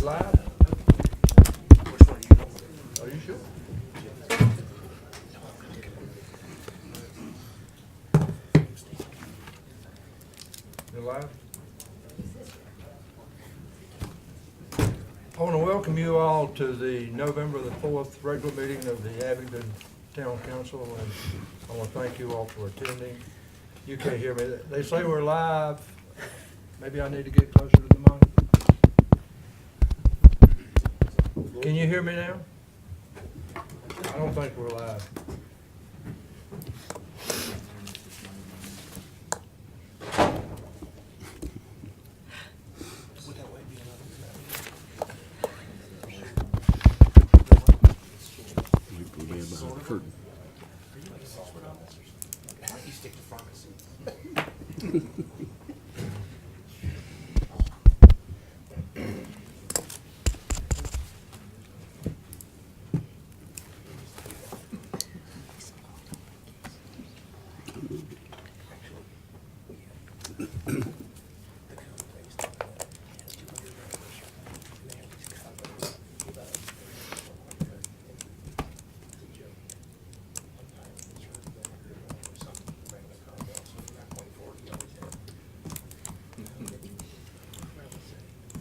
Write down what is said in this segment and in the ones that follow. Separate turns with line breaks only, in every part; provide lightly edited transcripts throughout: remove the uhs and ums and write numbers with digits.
live? Which one are you sure? You're live? I want to welcome you all to the November the 4th regular meeting of the Abingdon Town Council, and I want to thank you all for attending. You can't hear me. They say we're live. Maybe I need to get closer to the mic. Can you hear me now? I don't think we're live.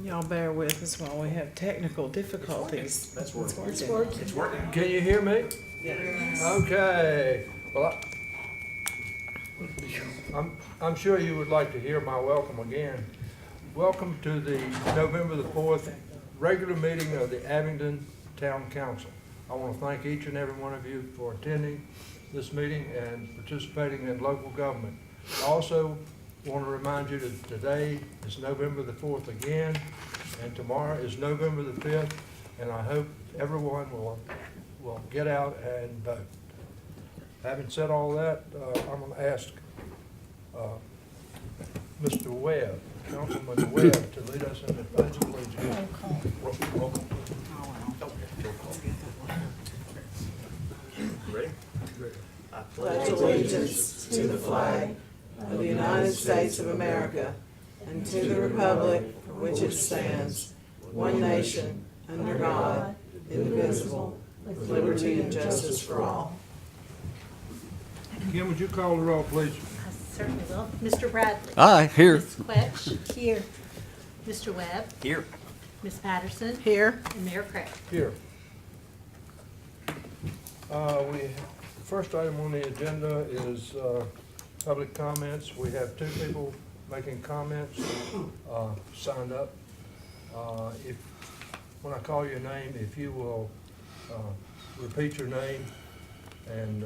Y'all bear with us while we have technical difficulties.
That's working.
It's working.
It's working.
Can you hear me?
Yes.
Okay. Well, I'm sure you would like to hear my welcome again. Welcome to the November the 4th regular meeting of the Abingdon Town Council. I want to thank each and every one of you for attending this meeting and participating in local government. I also want to remind you that today is November the 4th again, and tomorrow is November the 5th, and I hope everyone will get out and vote. Having said all that, I'm going to ask Mr. Webb, Councilman Webb, to lead us in the pledge of allegiance. Roll call.
Ready?
Pledge allegiance to the flag of the United States of America and to the republic for which it stands, one nation, under God, indivisible, with liberty and justice for all.
Kim, would you call the roll, please?
I certainly will. Mr. Bradley.
Aye, here.
Ms. Quetch. Here. Mr. Webb.
Here.
Ms. Patterson.
Here.
And Mayor Craig.
Here. First item on the agenda is public comments. We have two people making comments signed up. When I call your name, if you will repeat your name and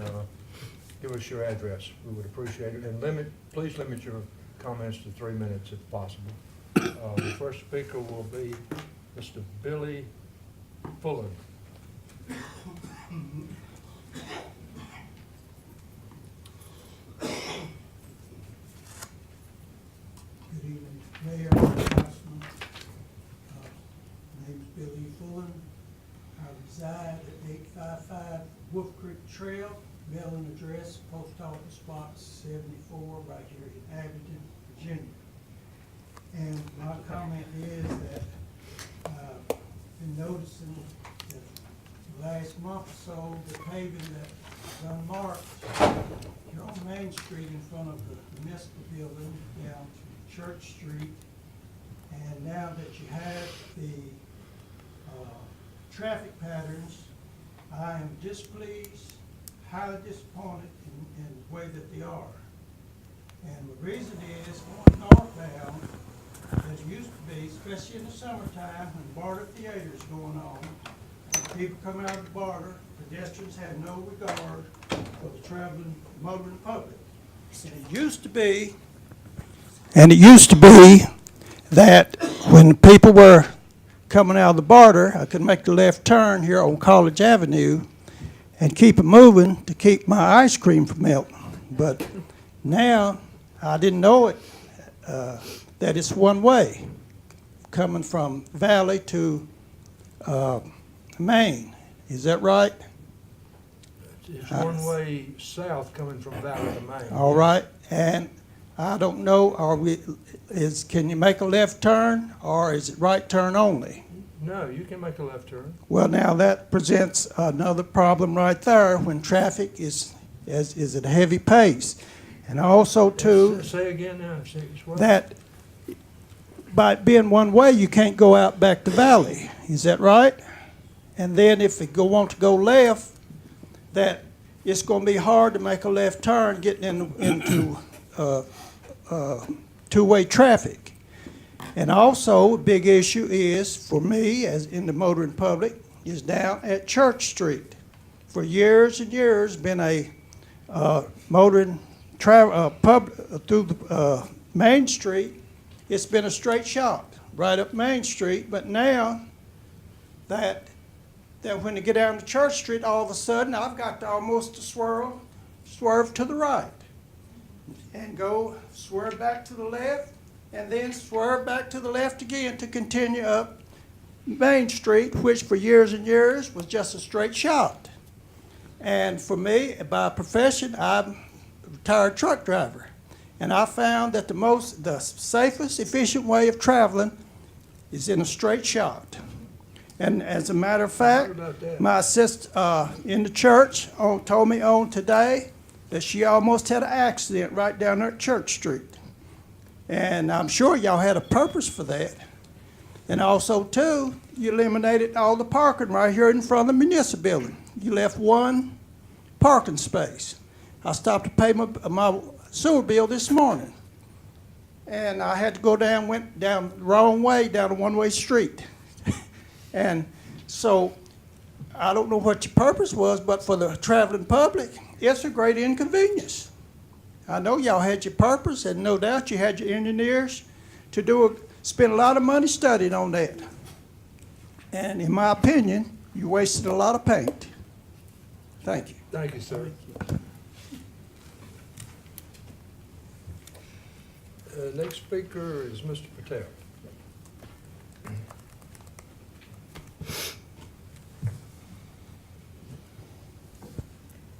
give us your address, we would appreciate it. And please limit your comments to 3 minutes if possible. The first speaker will be Mr. Billy Fullen.
Good evening, Mayor, Councilman. My name is Billy Fullen. I reside at 855 Wolf Creek Trail, mailing address, Post Office Box 74, right here in Abingdon, Virginia. And my comment is that I've been noticing that the last month or so, the paving that's unmarked here on Main Street in front of the municipal building down to Church Street. And now that you have the traffic patterns, I am displeased, highly disappointed in the way that they are. And the reason is, going northbound, as used to be, especially in the summertime when Barter Theater is going on, people come out of the Barter, pedestrians have no regard for the traveling, motoring public. And it used to be that when people were coming out of the Barter, I could make the left turn here on College Avenue and keep it moving to keep my ice cream from melting. But now, I didn't know it, that it's one way, coming from Valley to Maine. Is that right?
It's one way south coming from Valley to Maine.
All right, and I don't know, can you make a left turn, or is it right turn only?
No, you can make a left turn.
Well, now that presents another problem right there when traffic is at a heavy pace. And also too,
Say again now, say it's what?
that by it being one way, you can't go out back to Valley. Is that right? And then if you want to go left, that it's going to be hard to make a left turn getting into two-way traffic. And also, a big issue is, for me, as in the motoring public, is down at Church Street. For years and years, been a motoring through the Main Street. It's been a straight shot right up Main Street. But now that when you get down to Church Street, all of a sudden, I've got to almost swerve to the right, and go swerve back to the left, and then swerve back to the left again to continue up Main Street, which for years and years was just a straight shot. And for me, by profession, I'm a retired truck driver. And I found that the safest, efficient way of traveling is in a straight shot. And as a matter of fact,
about that?
my sister in the church told me on today that she almost had an accident right down there at Church Street. And I'm sure y'all had a purpose for that. And also, too, you eliminated all the parking right here in front of the municipal building. You left one parking space. I stopped to pay my sewer bill this morning. And I had to went down the wrong way, down a one-way street. And so I don't know what your purpose was, but for the traveling public, it's a great inconvenience. I know y'all had your purpose, and no doubt you had your engineers to spend a lot of money studying on that. And in my opinion, you wasted a lot of paint. Thank you.
Thank you, sir. Next speaker is Mr. Patel.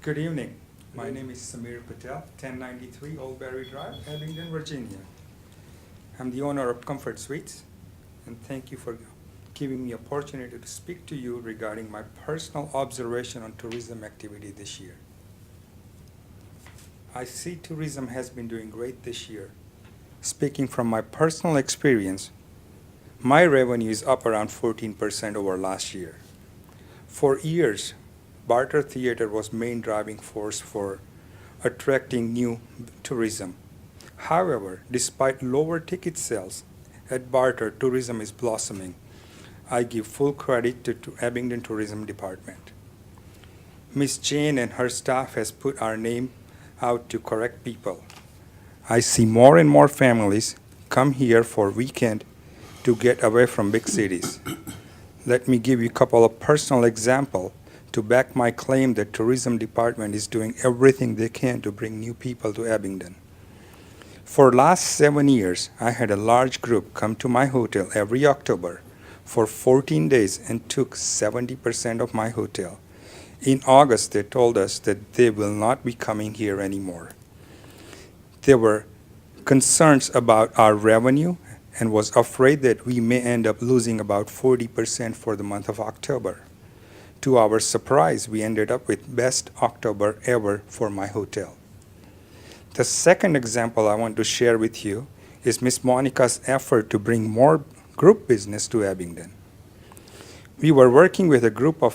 Good evening. My name is Samir Patel, 1093 Old Berry Drive, Abingdon, Virginia. I'm the owner of Comfort Suites, and thank you for giving me the opportunity to speak to you regarding my personal observation on tourism activity this year. I see tourism has been doing great this year. Speaking from my personal experience, my revenue is up around 14% over last year. For years, Barter Theater was main driving force for attracting new tourism. However, despite lower ticket sales, at Barter, tourism is blossoming. I give full credit to Abingdon Tourism Department. Ms. Jane and her staff has put our name out to correct people. I see more and more families come here for weekend to get away from big cities. Let me give you a couple of personal examples to back my claim that tourism department is doing everything they can to bring new people to Abingdon. For last 7 years, I had a large group come to my hotel every October for 14 days and took 70% of my hotel. In August, they told us that they will not be coming here anymore. There were concerns about our revenue and was afraid that we may end up losing about 40% for the month of October. To our surprise, we ended up with best October ever for my hotel. The second example I want to share with you is Miss Monica's effort to bring more group business to Abingdon. We were working with a group for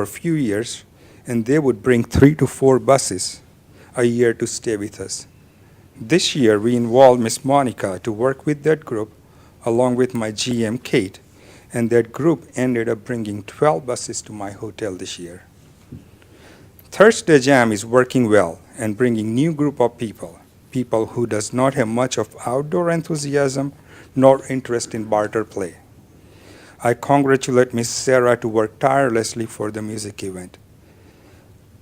a few years, and they would bring 3 to 4 buses a year to stay with us. This year, we involved Miss Monica to work with that group, along with my GM, Kate, and that group ended up bringing 12 buses to my hotel this year. Thursday Jam is working well and bringing new group of people who does not have much of outdoor enthusiasm nor interest in barter play. I congratulate Miss Sarah to work tirelessly for the music event.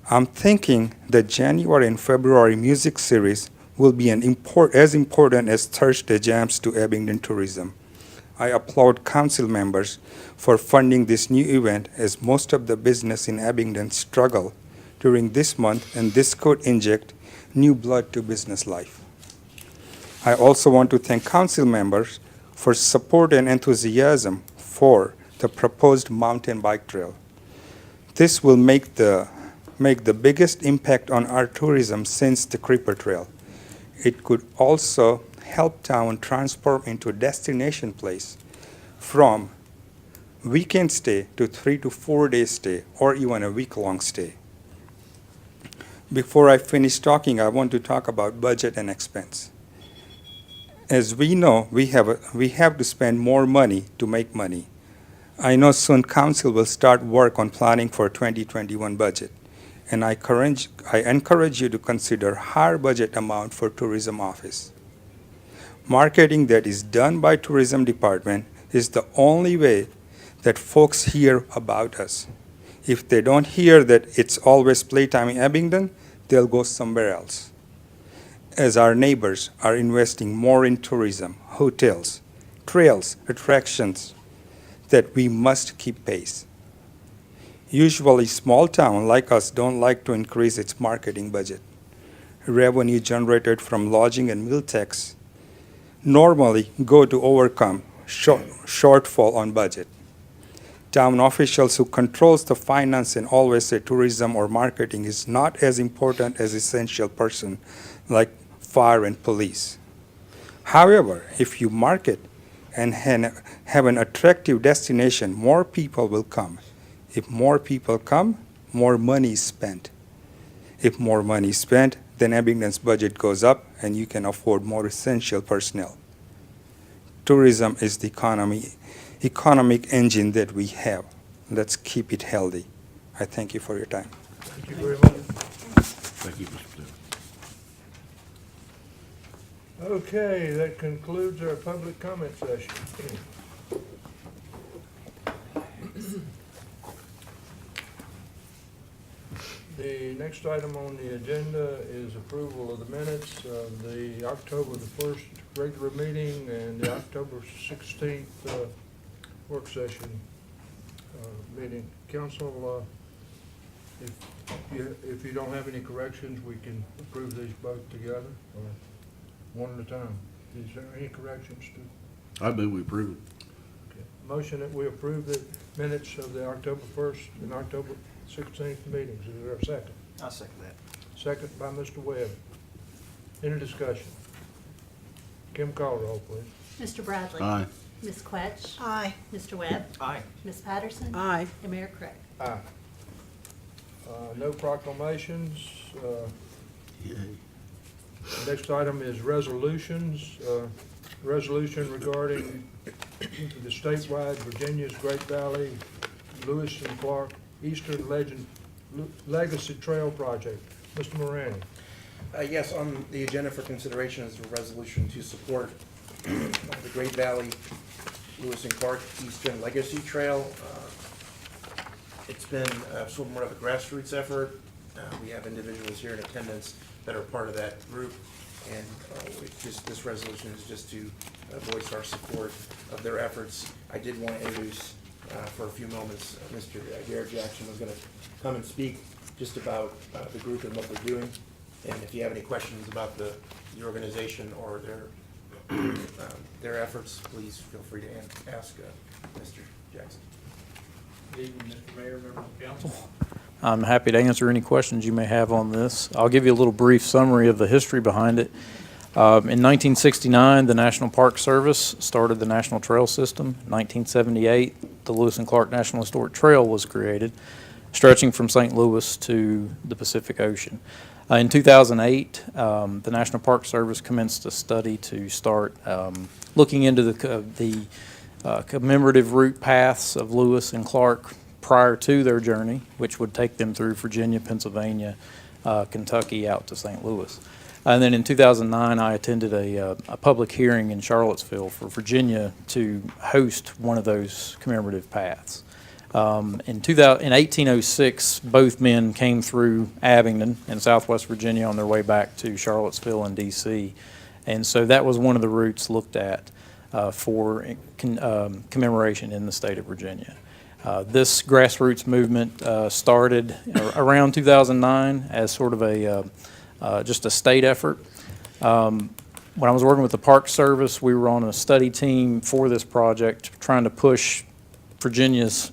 I'm thinking that January and February music series will be as important as Thursday Jams to Abingdon tourism. I applaud council members for funding this new event, as most of the business in Abingdon struggle during this month, and this could inject new blood to business life. I also want to thank council members for support and enthusiasm for the proposed mountain bike trail. This will make the biggest impact on our tourism since the Creeper Trail. It could also help town transform into a destination place from weekend stay to 3 to 4 day stay or even a week-long stay. Before I finish talking, I want to talk about budget and expense. As we know, we have to spend more money to make money. I know soon council will start work on planning for 2021 budget, and I encourage you to consider higher budget amount for tourism office. Marketing that is done by tourism department is the only way that folks hear about us. If they don't hear that it's always playtime in Abingdon, they'll go somewhere else. As our neighbors are investing more in tourism, hotels, trails, attractions, that we must keep pace. Usually small town like us don't like to increase its marketing budget. Revenue generated from lodging and meal tax normally go to overcome shortfall on budget. Town officials who controls the finance and always say tourism or marketing is not as important as essential person like fire and police. However, if you market and have an attractive destination, more people will come. If more people come, more money is spent. If more money is spent, then Abingdon's budget goes up and you can afford more essential personnel. Tourism is the economic engine that we have. Let's keep it healthy. I thank you for your time.
Thank you very much.
Thank you, Mr. Dillon.
Okay, that concludes our public comment session. The next item on the agenda is approval of the minutes of the October the 1st regular meeting and the October 16th work session meeting. Council, if you don't have any corrections, we can approve these both together or one at a time. Is there any corrections to?
I move we approve it.
Okay. Motion that we approve the minutes of the October 1st and October 16th meetings. Is there a second?
I'll second that.
Second by Mr. Webb. Any discussion? Kim, call roll, please.
Mr. Bradley.
Aye.
Ms. Quetch.
Aye.
Mr. Webb.
Aye.
Ms. Patterson.
Aye.
And Mayor Craig.
Aye. No proclamations.
Yay.
Next item is resolutions. Resolution regarding the statewide Virginia's Great Valley, Lewis and Clark Eastern Legacy Trail Project. Mr. Moran.
Yes, on the agenda for consideration is a resolution to support the Great Valley Lewis and Clark Eastern Legacy Trail. It's been sort of more of a grassroots effort. We have individuals here in attendance that are part of that group, and this resolution is just to voice our support of their efforts. I did want to introduce for a few moments, Mr. Garrett Jackson was going to come and speak just about the group and what they're doing. And if you have any questions about the organization or their efforts, please feel free to ask Mr. Jackson.
Good evening, Mr. Mayor, members of council. I'm happy to answer any questions you may have on this. I'll give you a little brief summary of the history behind it. In 1969, the National Park Service started the National Trail System. In 1978, the Lewis and Clark National Historic Trail was created, stretching from St. Louis to the Pacific Ocean. In 2008, the National Park Service commenced a study to start looking into the commemorative route paths of Lewis and Clark prior to their journey, which would take them through Virginia, Pennsylvania, Kentucky, out to St. Louis. And then in 2009, I attended a public hearing in Charlottesville for Virginia to host one of those commemorative paths. In 1806, both men came through Abingdon in Southwest Virginia on their way back to Charlottesville and D.C. And so that was one of the routes looked at for commemoration in the state of Virginia. This grassroots movement started around 2009 as sort of just a state effort. When I was working with the Park Service, we were on a study team for this project, trying to push Virginia's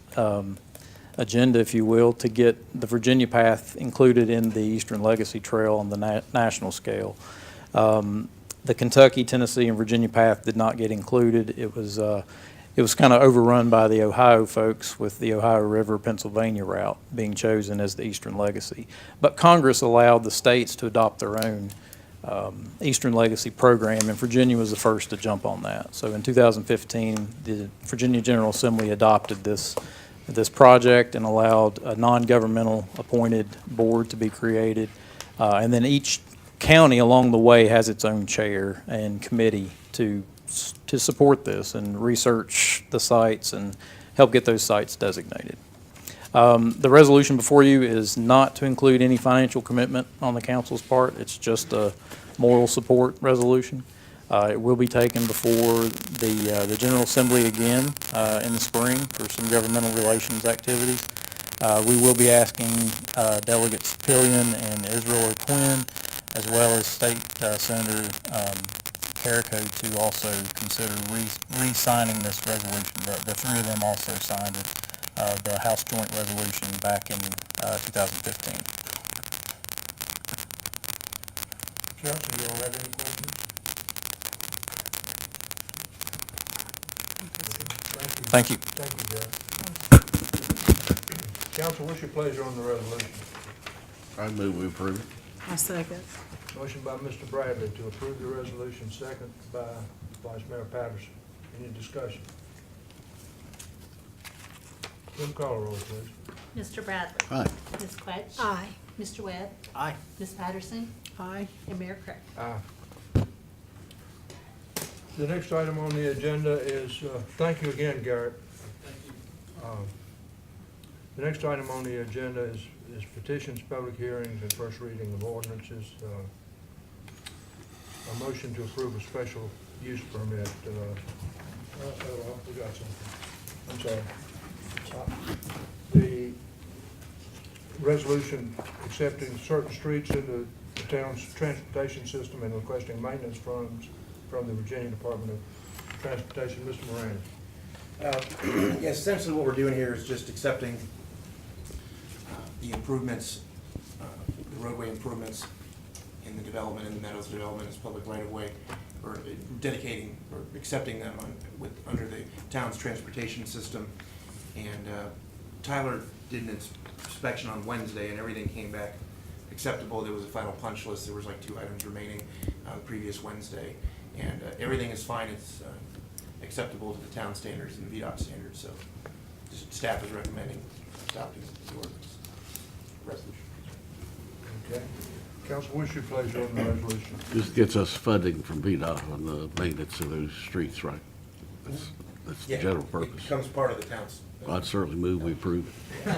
agenda, if you will, to get the Virginia Path included in the Eastern Legacy Trail on the national scale. The Kentucky, Tennessee, and Virginia Path did not get included. It was kind of overrun by the Ohio folks, with the Ohio River, Pennsylvania route being chosen as the Eastern Legacy. But Congress allowed the states to adopt their own Eastern Legacy program, and Virginia was the first to jump on that. So in 2015, the Virginia General Assembly adopted this project and allowed a non-governmental appointed board to be created. And then each county along the way has its own chair and committee to support this and research the sites and help get those sites designated. The resolution before you is not to include any financial commitment on the council's part. It's just a moral support resolution. It will be taken before the General Assembly again in the spring for some governmental relations activities. We will be asking Delegates Pillion and Israel Quinn, as well as State Senator Carrico, to also consider re-signing this resolution. The three of them also signed it, the House Joint Resolution back in 2015.
Council, you all have any questions?
Thank you.
Thank you, Jerry. Council, what's your pleasure on the resolution?
I move we approve it.
I second.
Motion by Mr. Bradley to approve the resolution, second by Vice Mayor Patterson. Any discussion? Kim, call a roll, please.
Mr. Bradley.
Aye.
Ms. Quetch.
Aye.
Mr. Webb.
Aye.
Ms. Patterson.
Aye.
And Mayor Craig.
Aye. The next item on the agenda is, thank you again, Garrett. The next item on the agenda is petitions, public hearings, and first reading of ordinances. A motion to approve a special use permit. We got something. I'm sorry. The resolution accepting certain streets into the town's transportation system and requesting maintenance funds from the Virginia Department of Transportation. Mr. Moran.
Yes, essentially what we're doing here is just accepting the improvements, the roadway improvements in the development, in the Meadows development as public right-of-way, or dedicating or accepting them under the town's transportation system. And Tyler did an inspection on Wednesday, and everything came back acceptable. There was a final punch list. There was like 2 items remaining the previous Wednesday, and everything is fine. It's acceptable to the town standards and the VDOT standards. So, just staff is recommending adopting the ordinance resolution.
Okay. Council, what's your pleasure on the resolution?
This gets us funding from VDOT on the maintenance of those streets, right? That's the
Yeah,
general
it
purpose.
becomes part of the town's.
I'd certainly move we approve it.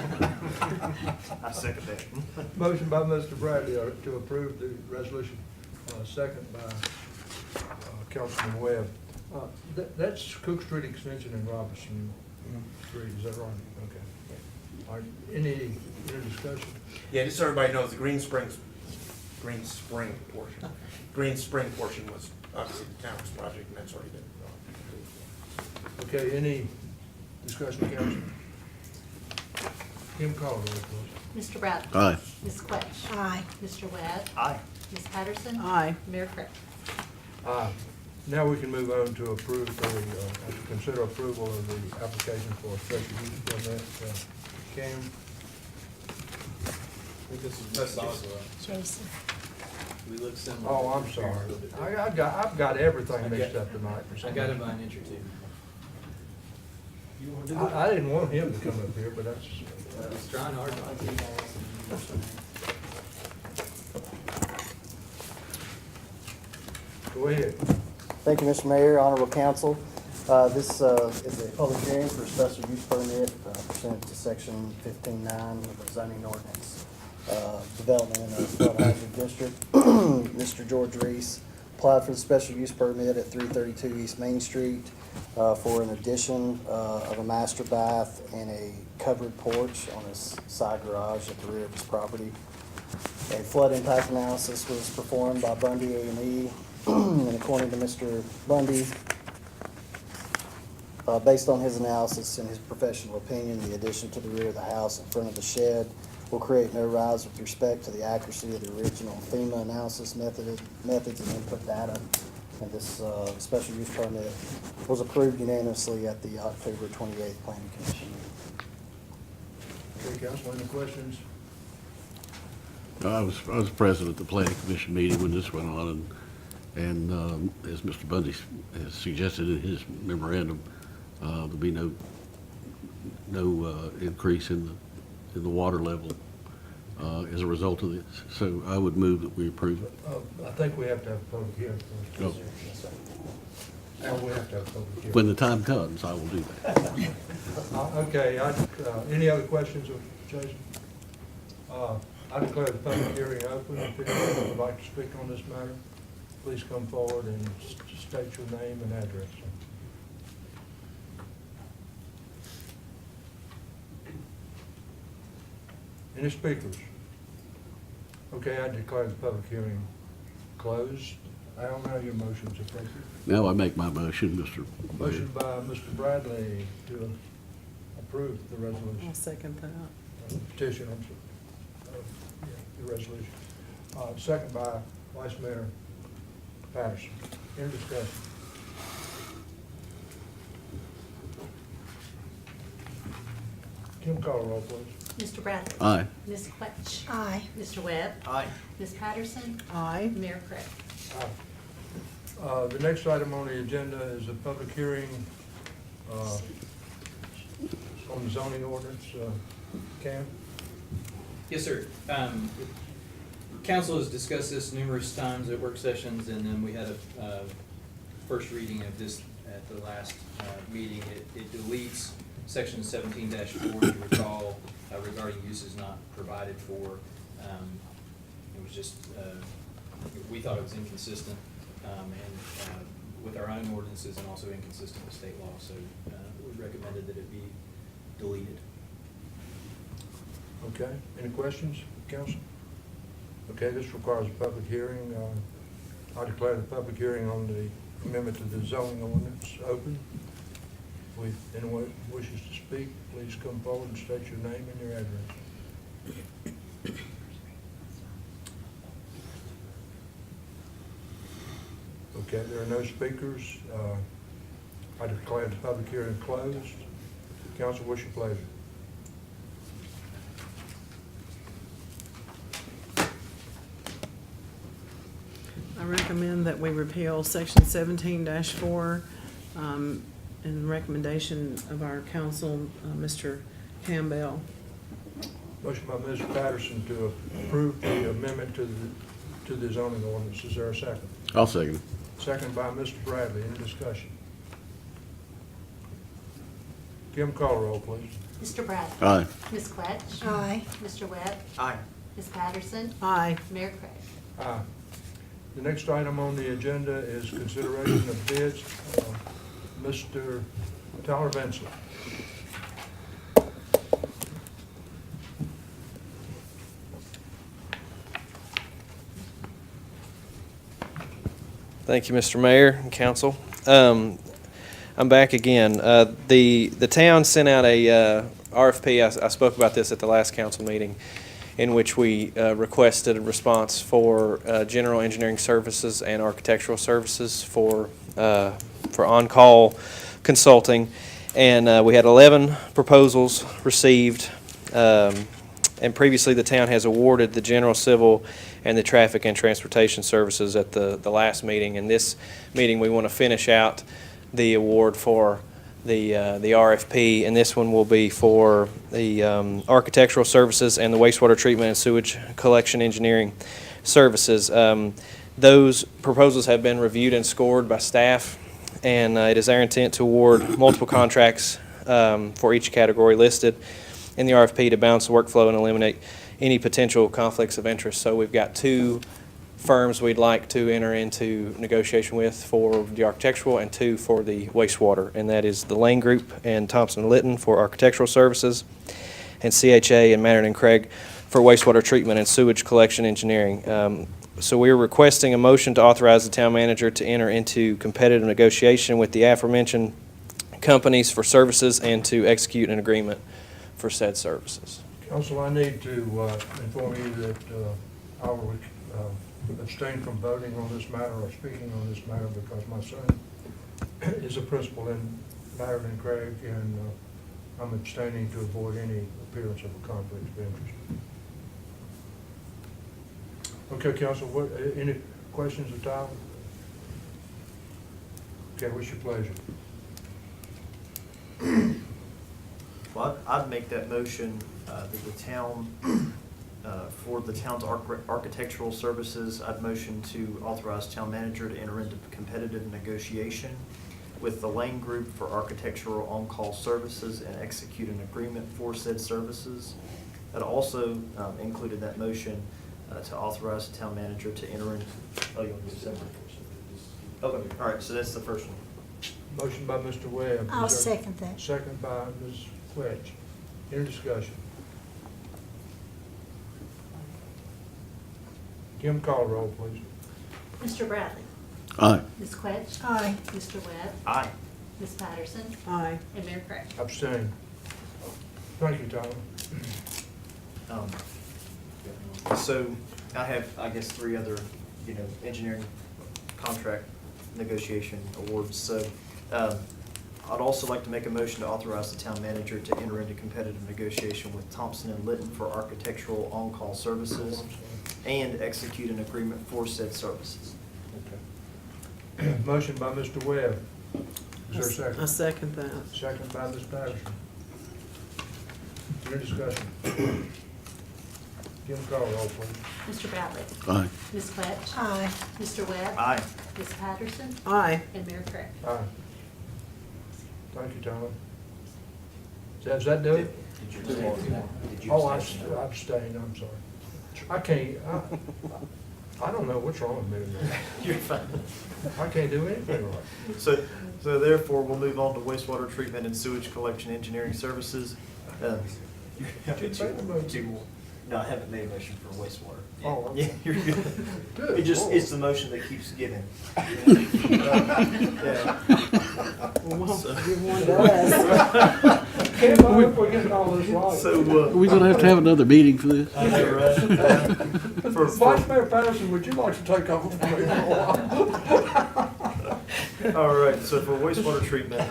I second that.
Motion by Mr. Bradley to approve the resolution, second by Councilman Webb. That's Cook Street Extension in Robinson Street, is that right? Okay. All right, any discussion?
Yeah, just so everybody knows, the Green Spring portion was obviously the town's project, and that's already been.
Okay, any discussion, Council? Kim, call the roll, please.
Mr. Bradley.
Aye.
Ms. Quetch.
Aye.
Mr. Webb.
Aye.
Ms. Patterson.
Aye.
Mayor Craig.
Now we can move on to approve, consider approval of the application for a special use permit. Cam?
Jason.
We look similar.
Oh, I'm sorry. I've got everything mixed up tonight for some
I got
reason.
him by an inch or two.
I didn't want him to come up here, but that's,
I was trying hard not to.
go ahead.
Thank you, Mr. Mayor, Honorable Council. This is a public hearing for a special use permit pursuant to Section 15.9 of the zoning ordinance. Development in a flood hazard district. Mr. George Reese applied for the special use permit at 332 East Main Street for an addition of a master bath and a covered porch on his side garage at the rear of his property. A flood impact analysis was performed by Bundy A&E And according to Mr. Bundy, based on his analysis and his professional opinion, the addition to the rear of the house in front of the shed will create no rise with respect to the accuracy of the original FEMA analysis methods and input data. And this special use permit was approved unanimously at the October 28th Planning Commission meeting.
Okay, council, any questions?
I was present at the planning commission meeting when this went on, and as Mr. Bundy has suggested in his memorandum, there'll be no increase in the water level as a result of this. So I would move that we approve it.
I think we have to have a public hearing first.
Oh.
Or we have to have a public hearing.
When the time comes, I will do that.
Okay, any other questions of Jason? I declare the public hearing open. If anyone would like to speak on this matter, please come forward and state your name and address. Any speakers? Okay, I declare the public hearing closed. Al, now your motion's appropriate.
Now I make my motion, Mr.
Motion by Mr. Bradley to approve the resolution.
I'll second that.
Petition, I'm sorry. Yeah, the resolution. Second by Vice Mayor Patterson. Any discussion? Kim, call the roll, please.
Mr. Bradley.
Aye.
Ms. Quetch.
Aye.
Mr. Webb.
Aye.
Ms. Patterson.
Aye.
Mayor Craig.
The next item on the agenda is a public hearing on the zoning ordinance. Cam?
Yes, sir. Council has discussed this numerous times at work sessions, and then we had a first reading of this at the last meeting. It deletes section 17-4, you recall, regarding uses not provided for. It was just, we thought it was inconsistent and with our own ordinances and also inconsistent with state law, so we recommended that it be deleted.
Okay, any questions, council? Okay, this requires a public hearing. I declare the public hearing on the amendment to the zoning ordinance open. If anyone wishes to speak, please come forward and state your name and your address. Okay, there are no speakers. I declare the public hearing closed. Council, what's your pleasure?
I recommend that we repeal section 17-4 in recommendation of our counsel, Mr. Campbell.
Motion by Ms. Patterson to approve the amendment to the zoning ordinance. Is there a second?
I'll second it.
Second by Mr. Bradley. Any discussion? Kim, call roll, please.
Mr. Bradley.
Aye.
Ms. Quetch.
Aye.
Mr. Webb.
Aye.
Ms. Patterson.
Aye.
Mayor Craig.
Aye. The next item on the agenda is consideration of bids. Mr. Tyler Benson.
Thank you, Mr. Mayor and Council. I'm back again. The town sent out a RFP. I spoke about this at the last council meeting, in which we requested a response for general engineering services and architectural services for on-call consulting. And we had 11 proposals received. And previously, the town has awarded the general civil and the traffic and transportation services at the last meeting. In this meeting, we want to finish out the award for the RFP, and this one will be for the architectural services and the wastewater treatment and sewage collection engineering services. Those proposals have been reviewed and scored by staff, and it is our intent to award multiple contracts for each category listed in the RFP to balance the workflow and eliminate any potential conflicts of interest. So we've got two firms we'd like to enter into negotiation with for the architectural and two for the wastewater, and that is the Lane Group and Thompson Litton for architectural services, and CHA and Maynard and Craig for wastewater treatment and sewage collection engineering. So we're requesting a motion to authorize the town manager to enter into competitive negotiation with the aforementioned companies for services and to execute an agreement for said services.
Council, I need to inform you that I will abstain from voting on this matter or speaking on this matter because my son is a principal in Barrett and Craig, and I'm abstaining to avoid any appearance of a conflict of interest. Okay, Council, any questions of Tyler? Okay, what's your pleasure?
Well, I'd make that motion that the town, for the town's architectural services, I'd motion to authorize town manager to enter into competitive negotiation with the Lane Group for architectural on-call services and execute an agreement for said services. That also included that motion to authorize the town manager to enter in. Oh, you want to do separate? Okay, all right, so that's the first one.
Motion by Mr. Webb.
I'll
Is there-
second that.
Second by Ms. Wedge. Any discussion? Kim, call roll, please.
Mr. Bradley?
Aye.
Ms. Quetch?
Aye.
Mr. Webb?
Aye.
Ms. Patterson?
Aye.
And Mayor Craig?
Abstain. Thank you, Tyler.
So I have, I guess, three other, engineering contract negotiation awards. So I'd also like to make a motion to authorize the town manager to enter into competitive negotiation with Thompson and Litton for architectural on-call services and execute an agreement for said services.
Okay. Motion by Mr. Webb. Is there a
I
second?
second that.
Second by Ms. Patterson. Any discussion? Kim, call roll, please.
Mr. Bradley?
Aye.
Ms. Quetch?
Aye.
Mr. Webb?
Aye.
Ms. Patterson?
Aye.
And Mayor Craig?
Aye. Thank you, Tyler. Does that do it? Oh, I abstained, I'm sorry. I can't, I don't know what's wrong with me tonight.
You're fine.
I can't do anything right.
So therefore, we'll move on to wastewater treatment and sewage collection engineering services. No, I haven't made a motion for wastewater.
Oh,
Yeah,
okay.
you're good.
Good.
It's the motion that keeps giving. Yeah.
Give one to us.
Can't believe we're getting all this right.
So,
Are we gonna have another meeting for this?
I know, right?
Vice Mayor Patterson, would you like to take over from me for a while?
All right, so for wastewater treatment,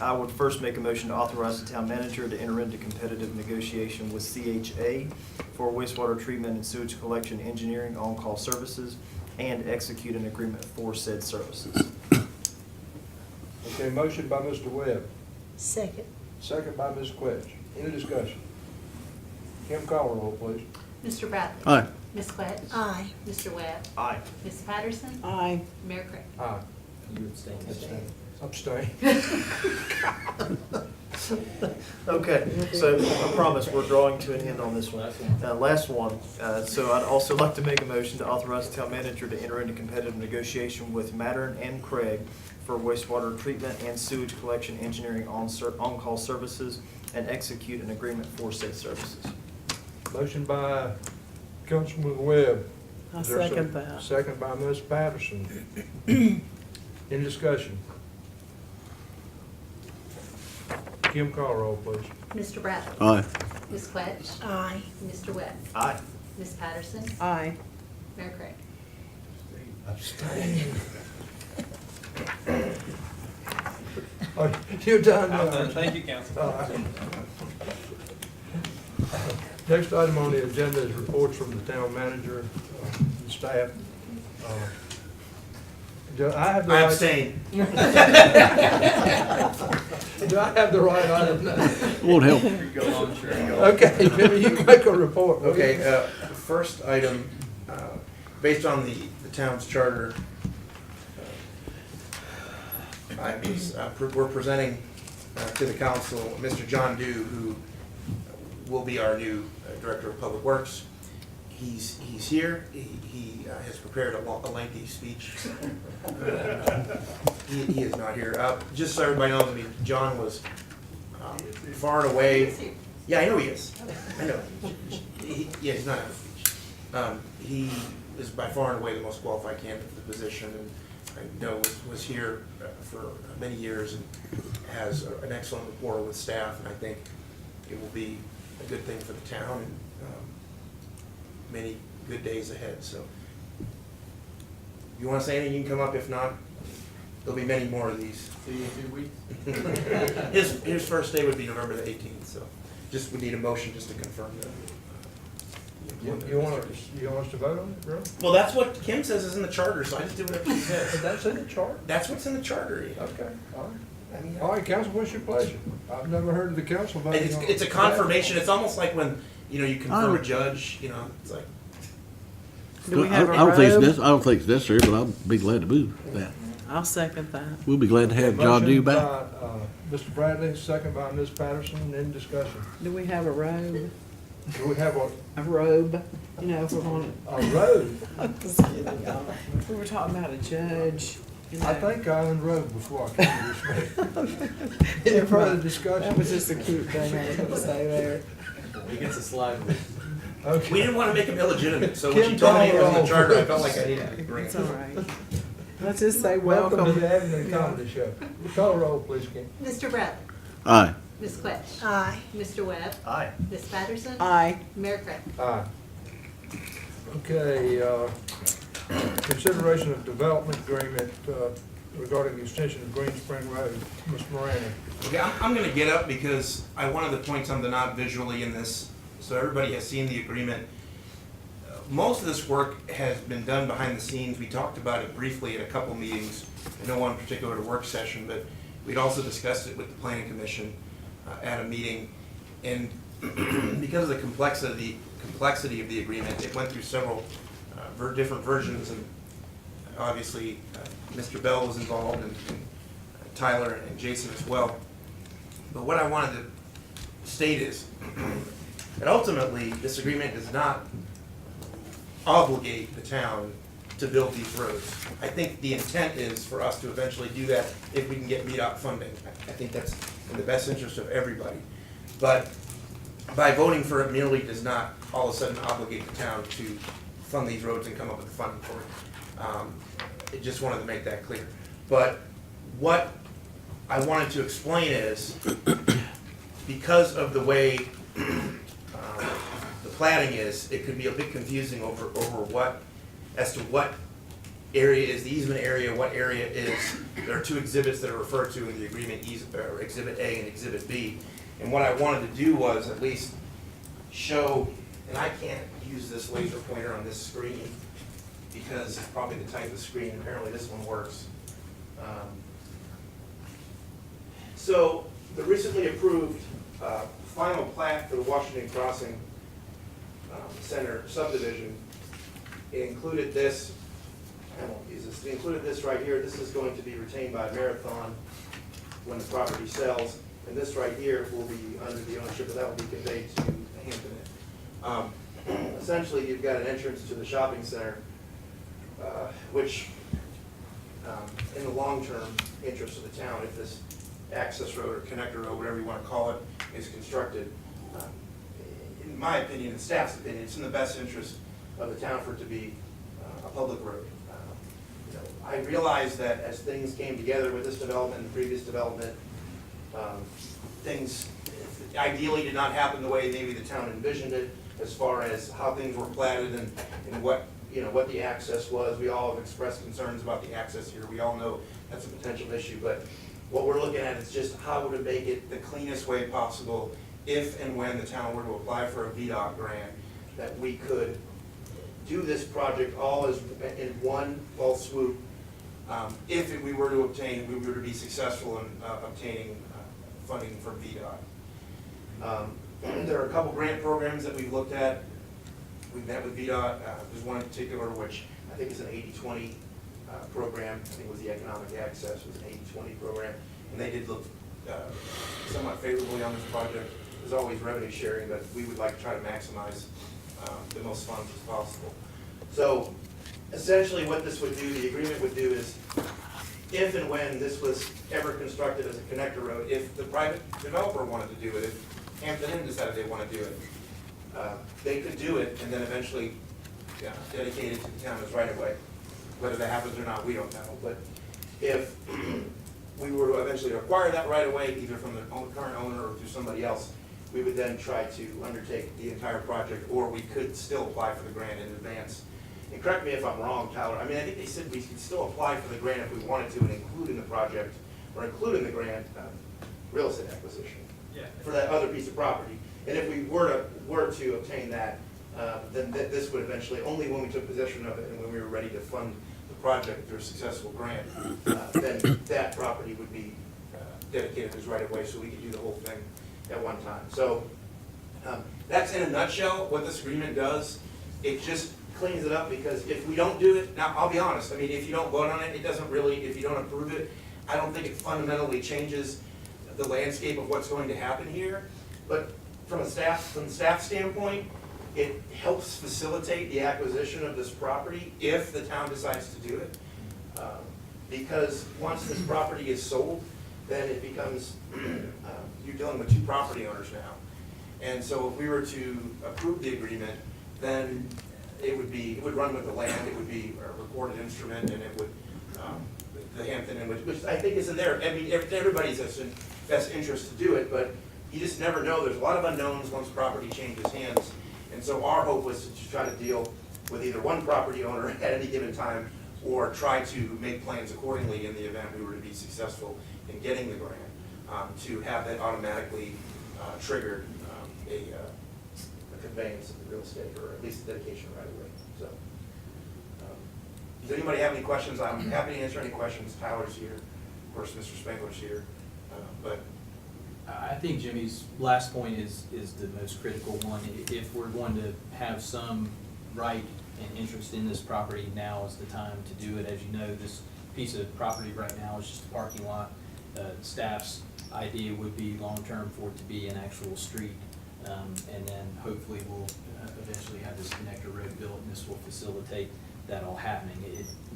I would first make a motion to authorize the town manager to enter into competitive negotiation with CHA for wastewater treatment and sewage collection engineering on-call services and execute an agreement for said services.
Okay, motion by Mr. Webb,
Second.
second by Ms. Quetch. Any discussion? Kim, call roll, please.
Mr. Bradley?
Aye.
Ms. Quetch?
Aye.
Mr. Webb?
Aye.
Ms. Patterson?
Aye.
Mayor Craig?
Aye.
You abstain.
Abstain.
Okay, so I promise we're drawing to an end on this one. Last one, so I'd also like to make a motion to authorize the town manager to enter into competitive negotiation with Mattern and Craig for wastewater treatment and sewage collection engineering on-call services and execute an agreement for said services.
Motion by Councilman Webb.
I
Is there a
second that.
Second by Ms. Patterson. Any discussion? Kim, call roll, please.
Mr. Bradley?
Aye.
Ms. Quetch?
Aye.
Mr. Webb?
Aye.
Ms. Patterson?
Aye.
Mayor Craig?
Abstain. Oh, you're done now.
Thank you, council.
All right. Next item on the agenda is reports from the town manager and staff. Do I have the right?
abstain.
Do I have the right item?
Won't help.
Go on, sure.
Okay, Jimmy, you can make a report. will you?
Okay, the first item, based on the town's charter, we're presenting to the council Mr. John Dew, who will be our new Director of Public Works. He's here. He has prepared a lengthy speech. He is not here. Just so everybody knows, I mean, John was far and away. Yeah, I know he is. I know. Yeah, he's not. He is by far and away the most qualified candidate for the position, and I know was here for many years and has an excellent rapport with staff, and I think it will be a good thing for the town and many good days ahead. So if you want to say anything, you can come up. If not, there'll be many more of these.
See you in 2 weeks.
His first day would be November the 18th, so just would need a motion just to confirm that.
You want us to vote on it, bro?
Well, that's what Kim says is in the charter, so I just do whatever she says.
That's in the chart?
That's what's in the charter.
Okay, all right.
I mean,
All right, council, what's your pleasure? I've never heard of the council voting on.
it's a confirmation. It's almost like when, you confirm a judge, it's like,
Do we have a
I don't think
robe?
I don't think it's necessary, but I'll be glad to move that.
I'll second that.
We'll be glad to have John
Motion
Dew back.
by, Mr. Bradley, second by Ms. Patterson, in discussion.
Do we have a robe?
Do we have
A robe? You know, if we're on,
a road?
I'm just kidding, y'all. We were talking about a judge, you know.
I think I unrode before I came to this meeting. Any further discussion?
That was just a cute thing I was gonna say there.
He gets a slide.
Okay.
we didn't want to make him illegitimate, so when
Kim
she told me it was in
Conroe.
the charter, I felt like I needed to bring
It's
it.
all right. Let's just say
Welcome to
welcome.
the Abington Comedy Show. Call the roll, please, Kim.
Mr. Bradley.
Aye.
Ms. Quetch.
Aye.
Mr. Webb.
Aye.
Ms. Patterson.
Aye.
Mayor Craig.
Aye. Okay, consideration of development agreement regarding the extension of Green Spring Road. Ms. Miranda.
Okay, I'm going to get up because I wanted to point something out visually in this, so everybody has seen the agreement. Most of this work has been done behind the scenes. We talked about it briefly at a couple meetings, no one particular work session, but we'd also discussed it with the Planning Commission at a meeting. And because of the complexity of the agreement, it went through several different versions, and obviously Mr. Bell was involved, and Tyler and Jason as well. But what I wanted to state is that ultimately this agreement does not obligate the town to build these roads. I think the intent is for us to eventually do that if we can get VDOT funding. I think that's in the best interest of everybody. But by voting for it merely does not all of a sudden obligate the town to fund these roads and come up with the funding for it. I just wanted to make that clear. But what I wanted to explain is, because of the way the planning is, it could be a bit confusing over as to what area is the easement area, what area is. There are two exhibits that are referred to in the agreement, Exhibit A and Exhibit B. And what I wanted to do was at least show, and I can't use this laser pointer on this screen because it's probably the type of screen, apparently this one works. So the recently approved final plat for the Washington Crossing Center subdivision included this. I won't use this. It included this right here. This is going to be retained by Marathon when the property sells, and this right here will be under the ownership, but that will be conveyed to Hampton Inn. Essentially, you've got an entrance to the shopping center, which, in the long-term interest of the town, if this access road or connector road, whatever you want to call it, is constructed, in my opinion and staff's opinion, it's in the best interest of the town for it to be a public road. I realize that as things came together with this development and the previous development, things ideally did not happen the way maybe the town envisioned it, as far as how things were platted and what the access was. We all have expressed concerns about the access here. We all know that's a potential issue, but what we're looking at is just how to make it the cleanest way possible if and when the town were to apply for a VDOT grant, that we could do this project all as in one fell swoop. If we were to be successful in obtaining funding from VDOT. There are a couple grant programs that we've looked at. We've met with VDOT. There's one in particular which I think is an 80-20 program. I think it was the Economic Access, was an 80-20 program. And they did look somewhat favorably on this project. There's always revenue sharing, but we would like to try to maximize the most funds as possible. So essentially what this would do, the agreement would do is, if and when this was ever constructed as a connector road, if the private developer wanted to do it, if Hampton Inn decided they want to do it, they could do it and then eventually dedicated to the town as right of way. Whether that happens or not, we don't know, but if we were to eventually acquire that right of way, either from the current owner or through somebody else, we would then try to undertake the entire project, or we could still apply for the grant in advance. And correct me if I'm wrong, Tyler, I mean, I think they said we could still apply for the grant if we wanted to and include in the project, or include in the grant, real estate acquisition.
Yeah.
For that other piece of property. And if we were to obtain that, then this would eventually, only when we took possession of it and when we were ready to fund the project through a successful grant, then that property would be dedicated as right of way, so we could do the whole thing at one time. So that's in a nutshell what this agreement does. It just cleans it up, because if we don't do it, now I'll be honest, I mean, if you don't vote on it, it doesn't really, if you don't approve it, I don't think it fundamentally changes the landscape of what's going to happen here. But from the staff standpoint, it helps facilitate the acquisition of this property if the town decides to do it. Because once this property is sold, then it becomes, you're dealing with two property owners now. And so if we were to approve the agreement, then it would run with the land, it would be a recorded instrument, and it would, the Hampton, which I think is in there, I mean, everybody's best interest to do it, but you just never know. There's a lot of unknowns once property changes hands. And so our hope was to try to deal with either one property owner at any given time, or try to make plans accordingly in the event we were to be successful in getting the grant, to have that automatically trigger a conveyance of the real estate, or at least a dedication right away. So, does anybody have any questions? I'm happy to answer any questions. Tyler's here, of course, Mr. Spangler's here, but
I think Jimmy's last point is the most critical one. If we're going to have some right and interest in this property, now is the time to do it. As you know, this piece of property right now is just a parking lot. Staff's idea would be long-term for it to be an actual street. And then hopefully we'll eventually have this connector road built, and this will facilitate that all happening.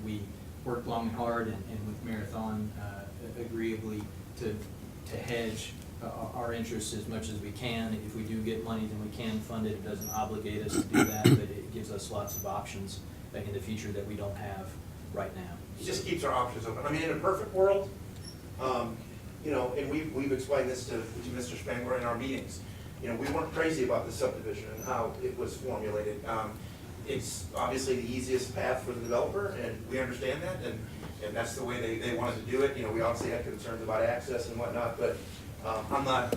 We worked long and hard and with Marathon agreeably to hedge our interests as much as we can. If we do get money, then we can fund it. It doesn't obligate us to do that, but it gives us lots of options in the future that we don't have right now.
it just keeps our options open. I mean, in a perfect world, you know, and we've explained this to Mr. Spangler in our meetings. You know, we weren't crazy about the subdivision and how it was formulated. It's obviously the easiest path for the developer, and we understand that, and that's the way they wanted to do it. You know, we obviously had concerns about access and whatnot, but I'm not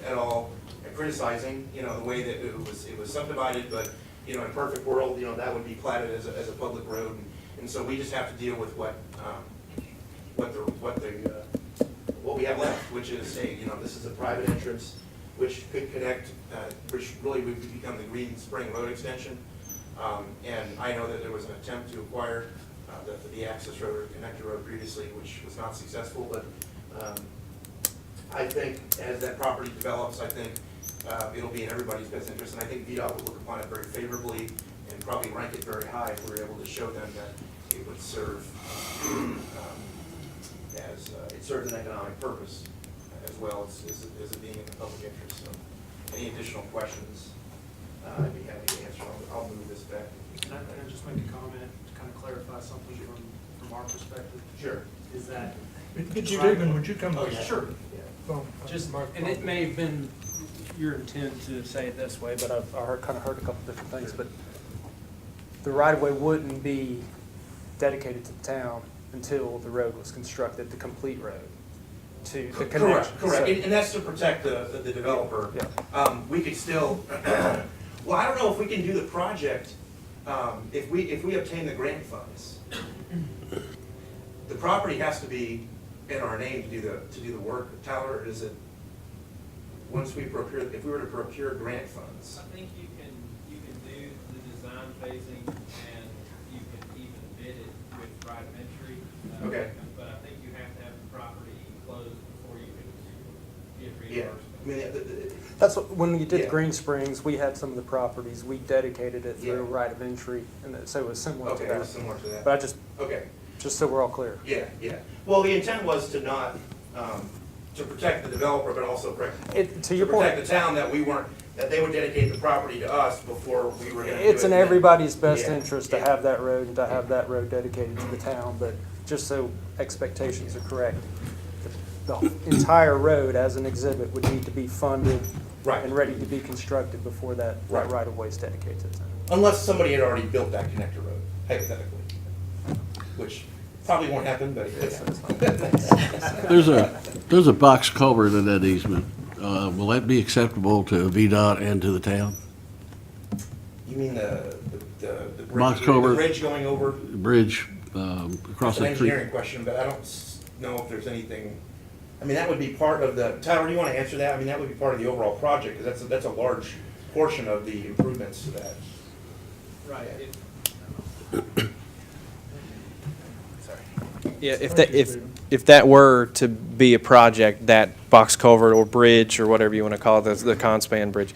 at all criticizing, you know, the way that it was subdivided, but, you know, in a perfect world, you know, that would be platted as a public road, and so we just have to deal with what we have left, which is you know, this is a private entrance, which could connect, which really would become the Green Spring Road extension. And I know that there was an attempt to acquire the access road or connector road previously, which was not successful, but I think as that property develops, I think it'll be in everybody's best interest, and I think VDOT will look upon it very favorably and probably rank it very high if we're able to show them that it would serve as it serves an economic purpose as well as it being in the public interest. So, any additional questions, I'd be happy to answer. I'll move this back.
Can I just make a comment to kind of clarify something from our perspective?
Sure.
Is that?
Stephen, would you come?
Oh, sure.
Phone.
Just, and it may have been your intent to say it this way, but I've kind of heard a couple different things, but the right-of-way wouldn't be dedicated to the town until the road was constructed, the complete road, to the connection.
Correct, and that's to protect the developer.
Yeah.
We could still, well, I don't know if we can do the project, if we obtain the grant funds. The property has to be in our name to do the work. Tyler, is it, once we procure, if we were to procure grant funds?
I think you can do the design phasing, and you can even bid it with right of entry.
Okay.
But I think you have to have the property closed before you can get
Yeah,
reimbursement.
I mean,
That's what, when we did
Yeah.
Green Springs, we had some of the properties, we dedicated it through
Yeah.
right of entry, and so it was similar to
okay,
that.
it was similar to that.
But
Okay.
just so we're all clear.
Yeah, yeah. Well, the intent was to not, to protect the developer, but also
To your
protect
point,
the town, that we weren't, that they would dedicate the property to us before we were gonna do it.
It's in everybody's best
Yeah.
interest to have that road and to have that road dedicated to the town, but just so expectations are correct, the entire road as an exhibit would need to be funded
Right.
and ready to be constructed before that
Right.
right-of-way is dedicated to the town.
Unless somebody had already built that connector road, hypothetically, which probably won't happen, but it could happen.
There's a box culvert in that easement. Will that be acceptable to VDOT and to the town?
You mean the
Box
bridge,
culvert.
the bridge going over?
Bridge across
It's an
the creek?
engineering question, but I don't know if there's anything, I mean, that would be part of the, Tyler, do you want to answer that? I mean, that would be part of the overall project, because that's a large portion of the improvements to that.
Right.
Yeah, if that were to be a project, that box culvert or bridge or whatever you want to call it, the Conspan Bridge,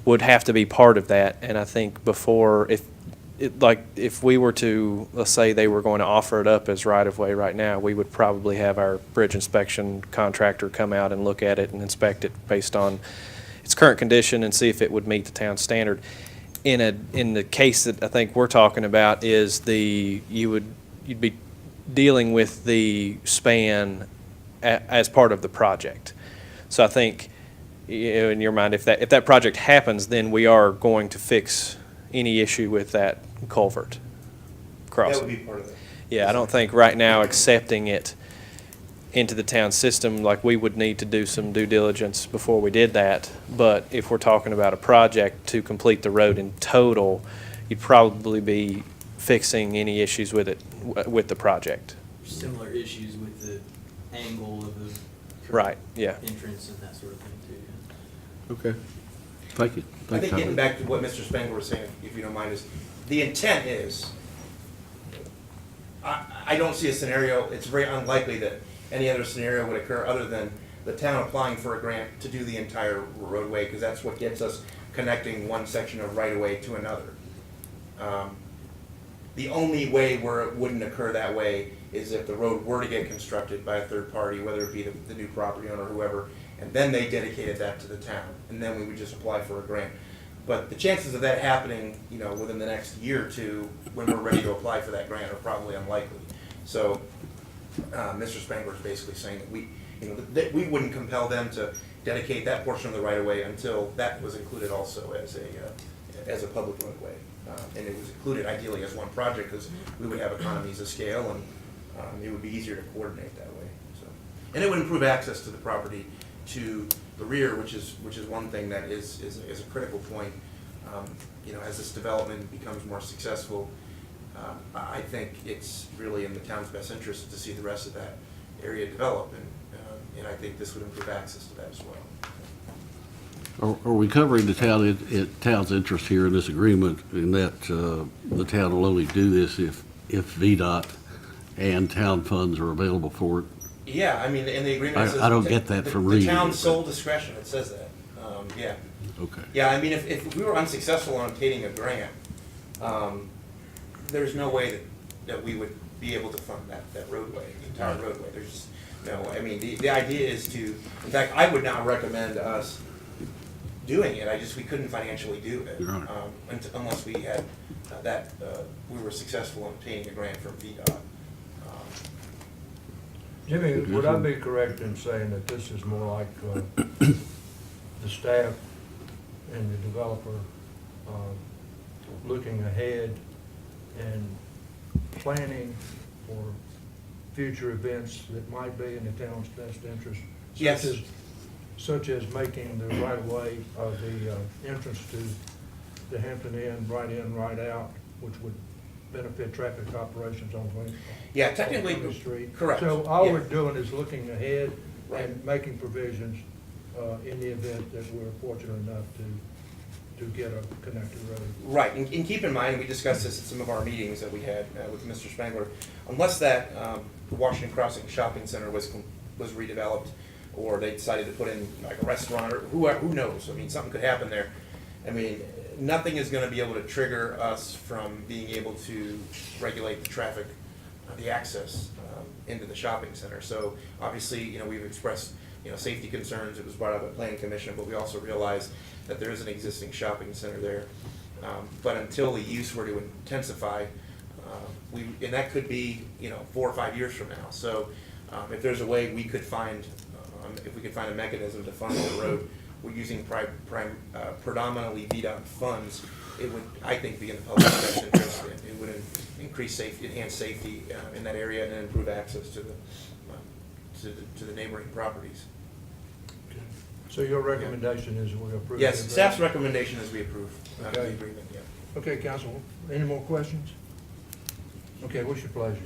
would have to be part of that. And I think before, if we were to, let's say they were going to offer it up as right-of-way right now, we would probably have our bridge inspection contractor come out and look at it and inspect it based on its current condition and see if it would meet the town standard. In the case that I think we're talking about is you'd be dealing with the span as part of the project. So I think, in your mind, if that project happens, then we are going to fix any issue with that culvert crossing.
That would be part of it.
Yeah, I don't think right now accepting it into the town system, like we would need to do some due diligence before we did that. But if we're talking about a project to complete the road in total, you'd probably be fixing any issues with it, with the project.
Similar issues with the angle of the
Right, yeah.
entrance and that sort of thing too.
Okay. Thank you.
I
Thank
think
you,
getting
Tyler.
back to what Mr. Spangler was saying, if you don't mind, is the intent is, I don't see a scenario, it's very unlikely that any other scenario would occur other than the town applying for a grant to do the entire roadway, because that's what gets us connecting one section of right-of-way to another. The only way where it wouldn't occur that way is if the road were to get constructed by a third party, whether it be the new property owner or whoever, and then they dedicated that to the town, and then we would just apply for a grant. But the chances of that happening, within the next year or two, when we're ready to apply for that grant, are probably unlikely. So, Mr. Spangler is basically saying that that we wouldn't compel them to dedicate that portion of the right-of-way until that was included also as a public roadway. And it was included ideally as one project, because we would have economies of scale, and it would be easier to coordinate that way. So, and it would improve access to the property to the rear, which is one thing that is a critical point. As this development becomes more successful, I think it's really in the town's best interest to see the rest of that area develop, and I think this would improve access to that as well.
Are we covering the town's interest here in this agreement, in that the town will only do this if VDOT and town funds are available for it?
Yeah, I mean, in the agreement, it says
I don't get that from reading
the town's
it,
sole discretion, it says that, yeah.
Okay.
Yeah, I mean, if we were unsuccessful in obtaining a grant, there's no way that we would be able to fund that roadway, the entire roadway. There's just no, I mean, the idea is to, in fact, I would not recommend us doing it, we couldn't financially do it.
Right.
Unless we had we were successful in obtaining a grant from VDOT.
Jimmy, would I be correct in saying that this is more like the staff and the developer looking ahead and planning for future events that might be in the town's best interest?
Yes.
Such as making the right-of-way of the entrance to the Hampton Inn, right out, which would benefit traffic operations on Green.
Yeah, technically,
on the street.
correct.
So all
Yeah.
we're doing is looking ahead
Right.
and making provisions in the event that we're fortunate enough to get a connected road.
Right, and keep in mind, we discussed this at some of our meetings that we had with Mr. Spangler, unless that Washington Crossing Shopping Center was redeveloped, or they decided to put in like a restaurant, or who knows, I mean, something could happen there. I mean, nothing is gonna be able to trigger us from being able to regulate the traffic, the access into the shopping center. So obviously, we've expressed safety concerns. It was brought up at Planning Commission, but we also realized that there is an existing shopping center there. But until the use were to intensify, and that could be, 4 or 5 years from now. So if there's a way we could find, if we could find a mechanism to fund the road, we're using predominantly VDOT funds, it would, I think, be in the public's best interest. It would increase safety, enhance safety in that area, and then improve access to the neighboring properties.
So your recommendation is we approve? the
Yes,
agreement?
staff's recommendation is we approve the
Okay.
agreement, yeah.
Okay, council, any more questions? Okay, what's your pleasure?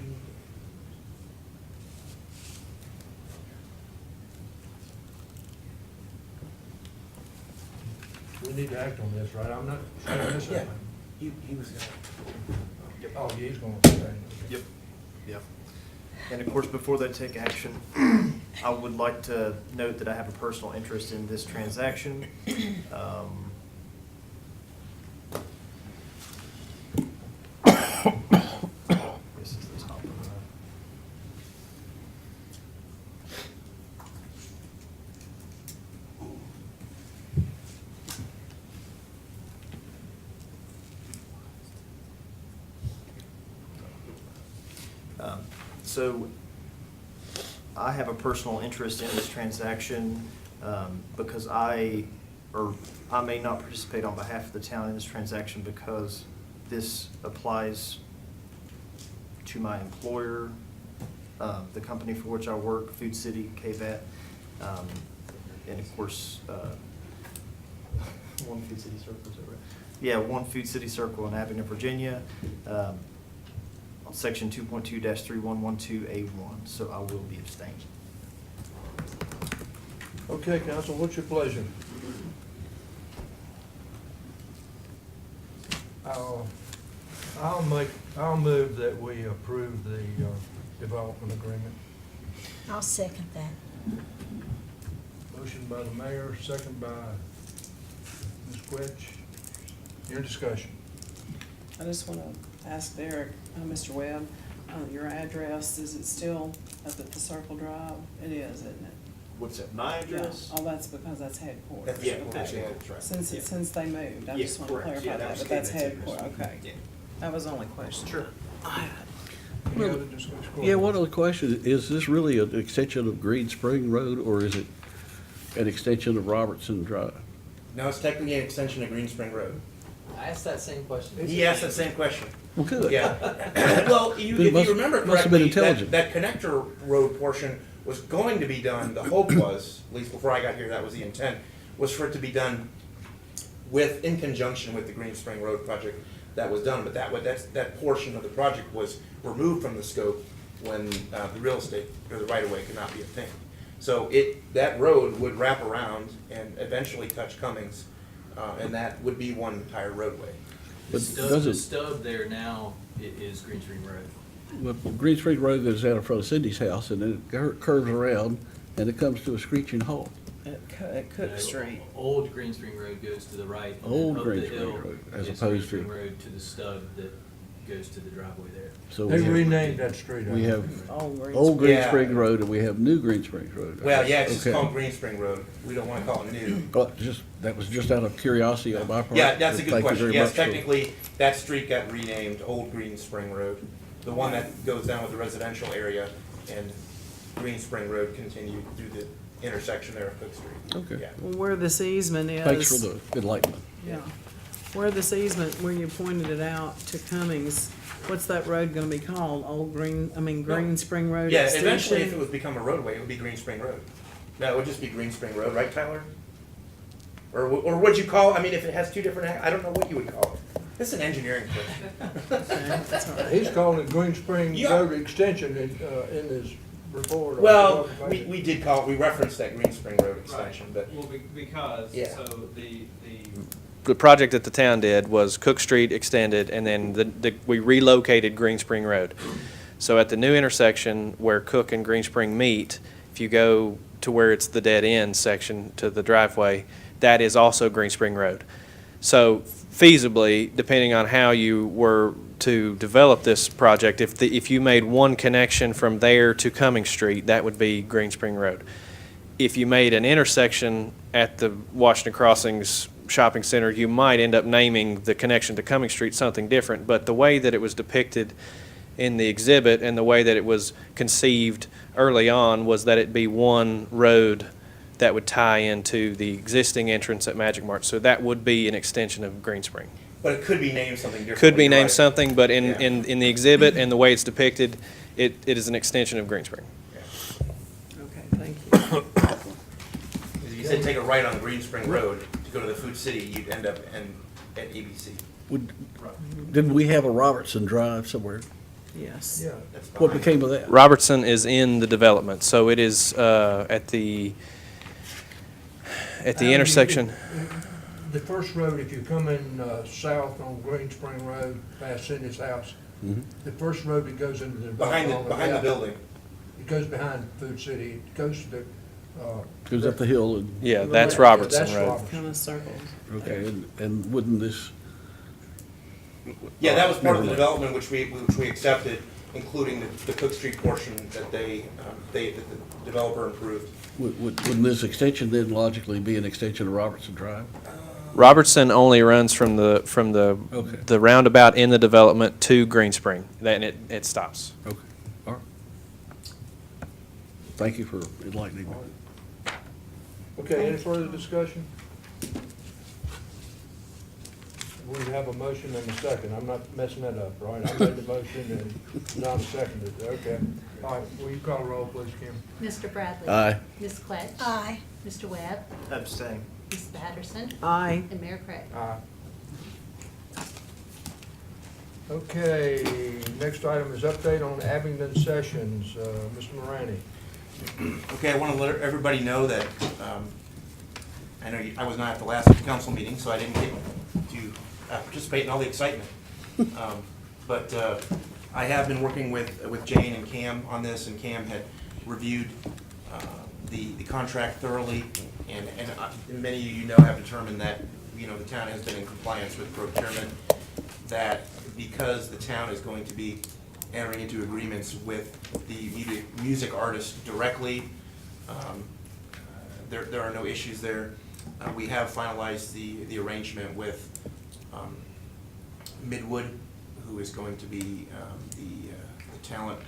We need to act on this, right? I'm not saying this.
Yeah. He was gonna.
Oh, yeah, he's going to say.
Yep. Yep. And of course, before they take action, I would like to note that I have a personal interest in this transaction. This is the top of So I have a personal interest in this transaction because I may not participate on behalf of the town in this transaction because this applies to my employer, the company for which I work, Food City, KVAT, and of course, One Food City Circle, is that right? Yeah, One Food City Circle in Abingdon, Virginia, on section 2.2-3112A1, so I will be abstaining.
Okay, council, what's your pleasure? I'll move that we approve the development agreement.
I'll second that.
Motion by the mayor, second by Ms. Quetch. Your discussion.
I just want to ask Derek, Mr. Webb, your address, is it still up at the Circle Drive? It is, isn't it?
What's that, my address?
Yeah. Oh, that's because that's headquarters.
Yeah,
Okay.
that's headquarters, right.
Since they moved, I
Yeah,
just want to
correct.
clarify
Yeah, that
that,
was
but that's
Cadence
headquarters,
Acres.
okay.
Yeah.
That was the only question.
Sure.
Any other discussion? Go
Yeah,
ahead.
one other question, is this really an extension of Green Spring Road, or is it an extension of Robertson Drive?
No, it's technically an extension of Green Spring Road.
I asked that same question.
He asked that same question.
Well, good.
Yeah. Well, if you remember
Must have been
correctly,
intelligent.
that connector road portion was going to be done, the hope was, at least before I got here, that was the intent, was for it to be done in conjunction with the Green Spring Road project that was done, but that portion of the project was removed from the scope when the real estate, or the right-of-way could not be obtained. So that road would wrap around and eventually touch Cummings, and that would be one entire roadway.
The
But
stub,
doesn't-
the stub there now is Green Spring Road.
Well, Green Spring Road goes out in front of Cindy's house, and then it curves around, and it comes to a screeching halt.
At Cook Street.
Old Green Spring Road goes to the right. and then
Old
up
Green
the
Spring
hill
Road, as
is
opposed
Green
to-
Spring Road to the stub that goes to the driveway there.
So
They
we have,
renamed that street.
we have
Old Green
Old Green
Yeah.
Spring Road, and we have New Green Spring Road.
Well, yeah, it's just
Okay.
called Green Spring Road. We don't want to call it new.
Well, that was just out of curiosity on my part.
Yeah, that's a good
Thank you
question.
very
Yes,
much for-
technically, that street got renamed Old Green Spring Road. The one that goes down with the residential area, and Green Spring Road continued through the intersection there of Cook Street.
Okay.
Yeah.
Well, where this easement is.
Thanks for the enlightenment.
Yeah. Where this easement, where you pointed it out to Cummings, what's that road gonna be called? Green Spring Road
Yeah,
Extension?
eventually, if it was become a roadway, it would be Green Spring Road. No, it would just be Green Spring Road, right, Tyler? Or what'd you call, if it has two different, I don't know what you would call it. This is an engineering question.
That's all right.
He's calling it Green Spring
Yeah.
Road Extension in his report.
Well, we did call it, we referenced that Green Spring Road extension, but
Well, because,
Yeah.
so
The project that the town did was Cook Street extended, and then we relocated Green Spring Road. So at the new intersection where Cook and Green Spring meet, if you go to where it's the dead end section to the driveway, that is also Green Spring Road. So feasibly, depending on how you were to develop this project, if you made one connection from there to Cummings Street, that would be Green Spring Road. if you made an intersection at the Washington Crossings Shopping Center, you might end up naming the connection to Cumming Street something different. But the way that it was depicted in the exhibit and the way that it was conceived early on was that it be one road that would tie into the existing entrance at Magic Mart. So that would be an extension of Greenspring.
But it could be named something different.
Could be
You're
named
right.
something, but in,
Yeah.
in the exhibit and the way it's depicted, it is an extension of Greenspring.
Okay, thank you.
If you said take a right on Green Spring Road to go to the Food City, you'd end up at ABC.
Didn't we have a Robertson Drive somewhere?
Yes.
Yeah.
That's
What
behind.
became of that?
Robertson is in the development, so it is at the intersection.
The first road, if you come in south on Green Spring Road, past Cindy's house, the first road that goes into the development.
Behind the building.
It goes behind Food City, it goes to the.
Goes up the hill and,
Yeah, that's
Yeah,
Robertson
that's
Road.
Robertson.
Kind of circles.
okay, and wouldn't this,
Yeah, that was part of the
Never
development which we accepted, including the Cook Street portion that that the developer improved.
wouldn't this extension then logically be an extension of Robertson Drive?
Robertson only runs from the
Okay.
the roundabout in the development to Greenspring. Then it stops.
Okay, all right. Thank you for enlightening me.
Okay, any further discussion? We have a motion and a second. I'm not messing that up, right? I made the motion and Don seconded it. Okay. All right, will you call a roll, please, Kim?
Mr. Bradley.
Aye.
Ms. Quetch.
Aye.
Mr. Webb.
Abstain.
Ms. Patterson.
Aye.
And Mayor Craig.
Aye. Okay, next item is update on Abingdon sessions. Mr. Morani.
Okay, I want to let everybody know that, I know I was not at the last council meeting, so I didn't get to participate in all the excitement. But I have been working with Jane and Cam on this, and Cam had reviewed the contract thoroughly, and many of you know have determined that, the town has been in compliance with procurement, that because the town is going to be entering into agreements with the music artists directly, there are no issues there. We have finalized the arrangement with Midwood, who is going to be the talent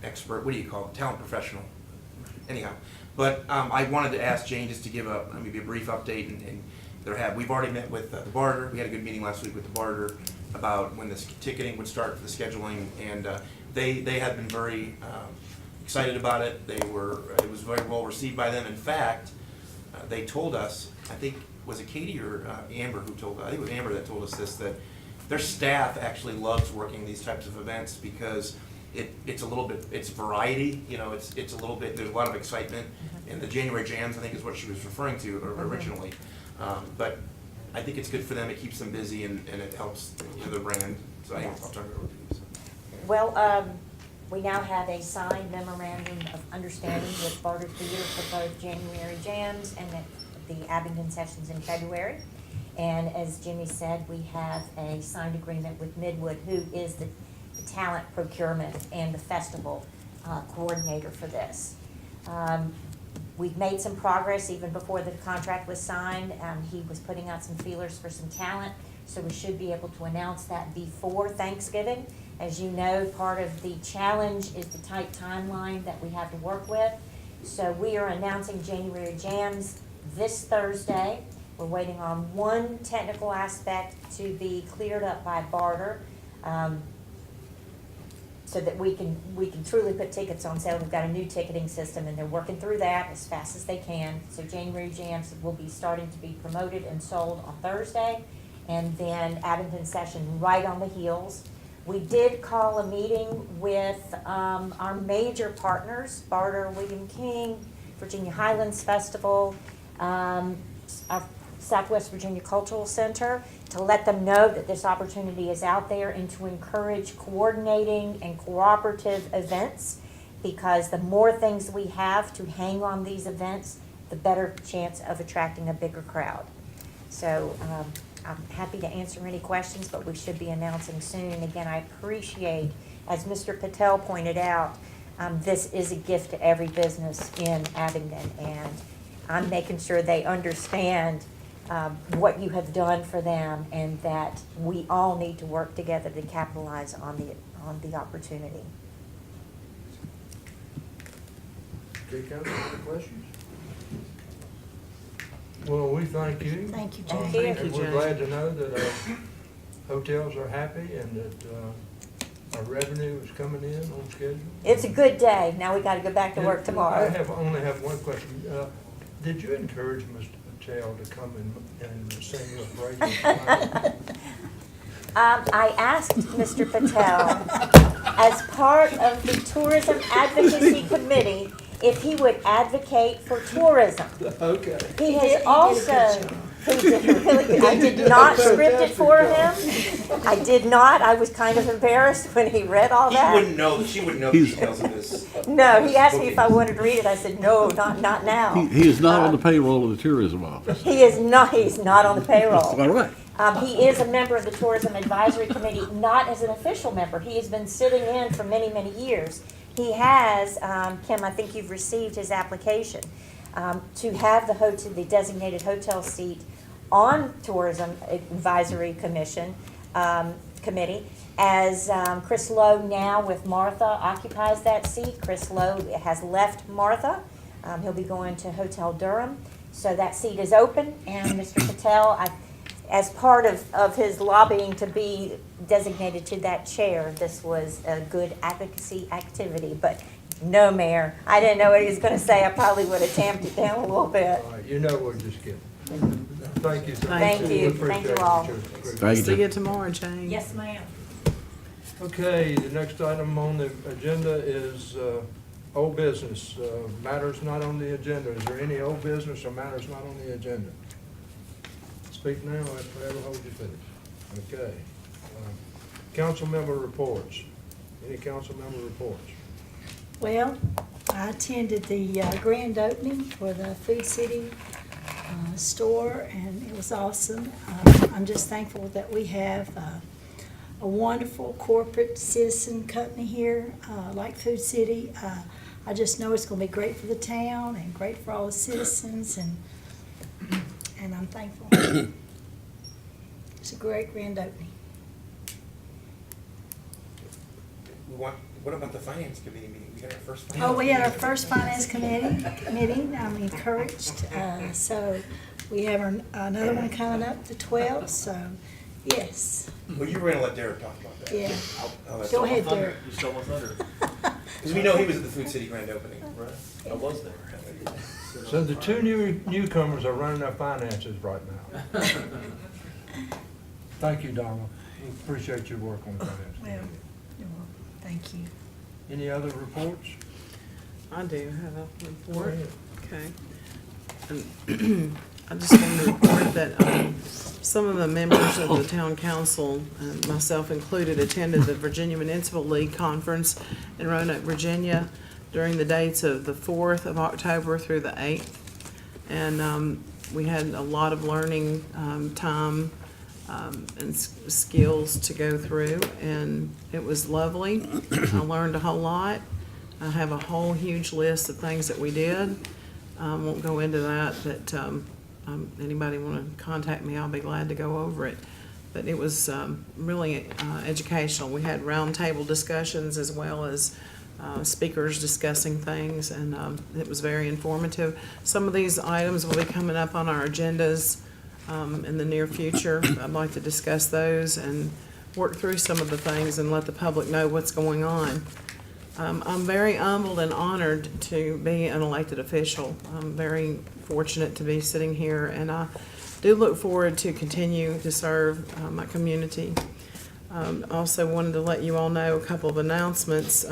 expert, what do you call it, talent professional, anyhow. But I wanted to ask Jane just to give maybe a brief update, and we've already met with the Barter. We had a good meeting last week with the Barter about when this ticketing would start for the scheduling, and they had been very excited about it. It was very well received by them. In fact, they told us, I think, was it Katie or Amber who told us? I think it was Amber that told us this, that their staff actually loves working these types of events because it's a little bit, it's variety, it's a little bit, there's a lot of excitement. And the January Jams, I think, is what she was referring to originally. But I think it's good for them, it keeps them busy, and it helps their brand. So I'll turn it over to you.
Well, we now have a signed memorandum of understanding with Barter Theater for both January Jams and the Abingdon sessions in February. And as Jimmy said, we have a signed agreement with Midwood, who is the talent procurement and the festival coordinator for this. We've made some progress even before the contract was signed. He was putting out some feelers for some talent, so we should be able to announce that before Thanksgiving. As you know, part of the challenge is the tight timeline that we have to work with. So we are announcing January Jams this Thursday. We're waiting on one technical aspect to be cleared up by Barter, so that we can truly put tickets on sale. We've got a new ticketing system, and they're working through that as fast as they can. So January Jams will be starting to be promoted and sold on Thursday, and then Abingdon Session right on the heels. We did call a meeting with our major partners, Barter, William King, Virginia Highlands Festival, our Southwest Virginia Cultural Center, to let them know that this opportunity is out there and to encourage coordinating and cooperative events, because the more things we have to hang on these events, the better chance of attracting a bigger crowd. So I'm happy to answer any questions, but we should be announcing soon. Again, I appreciate, as Mr. Patel pointed out, This is a gift to every business in Abingdon, and I'm making sure they understand what you have done for them, and that we all need to work together to capitalize on the opportunity.
Okay, Council, any questions? Well, we thank you.
Thank you,
Thank
Jane.
you.
And we're glad to know that hotels are happy and that our revenue is coming in on schedule.
It's a good day. Now we gotta go back to work
I
tomorrow.
only have one question. Did you encourage Mr. Patel to come and sing your praises?
I asked Mr. Patel, as part of the Tourism Advocacy Committee, if he would advocate for tourism.
Okay.
He has also, he did really good. I did not script it for him. I did not. I was kind of embarrassed when he read all that.
know, she wouldn't know the details of this.
No, he asked me if I wanted to read it. I said, no, not now.
He is not on the payroll of the tourism office.
He's not on the payroll.
All right.
He is a member of the Tourism Advisory Committee, not as an official member. He has been sitting in for many, many years. He has, Kim, I think you've received his application, to have the designated hotel seat on Tourism Advisory Committee, as Chris Lowe now with Martha occupies that seat. Chris Lowe has left Martha. He'll be going to Hotel Durham. So that seat is open, and Mr. Patel, as part of his lobbying to be designated to that chair, this was a good advocacy activity. But no, Mayor, I didn't know what he was going to say. I probably would have tamped it down a little bit.
All right, you know we're just kidding. Thank you.
Thank you.
We appreciate
Thank you
it.
all.
Thank
See
you.
you tomorrow, Jane.
Yes, ma'am.
Okay, the next item on the agenda is old business, matters not on the agenda. Is there any old business or matters not on the agenda? Speak now, or forever hold your peace. Okay. Council member reports. Any council member reports?
Well, I attended the grand opening for the Food City store, and it was awesome. I'm just thankful that we have a wonderful corporate citizen company here like Food City. I just know it's going to be great for the town and great for all the citizens, and I'm thankful. It's a great grand opening.
What about the finance committee meeting? We had our first finance.
Oh, we had our first finance committee meeting. I'm encouraged. So we have another one coming up, the 12th. So yes.
Well, you were gonna let Derek talk about that.
Yeah.
I'll let
Go
Derek.
ahead, Derek.
You stole my thunder.
Because we know he was at the Food City grand opening.
Right. I was there.
So the two newcomers are running our finances right now. Thank you, Donna. We appreciate your work on finance.
Well, you're welcome. Thank you.
Any other reports?
I do have a
Go
report.
ahead.
Okay. I just wanted to report that some of the members of the town council, myself included, attended the Virginia Municipal League Conference in Roanoke, Virginia during the dates of the 4th of October through the 8th. And we had a lot of learning time and skills to go through, and it was lovely. I learned a whole lot. I have a whole huge list of things that we did. Won't go into that, but anybody want to contact me, I'll be glad to go over it. But it was really educational. We had roundtable discussions as well as speakers discussing things, and it was very informative. Some of these items will be coming up on our agendas in the near future. I'd like to discuss those and work through some of the things and let the public know what's going on. I'm very humbled and honored to be an elected official. I'm very fortunate to be sitting here, and I do look forward to continue to serve my community. Also wanted to let you all know a couple of announcements.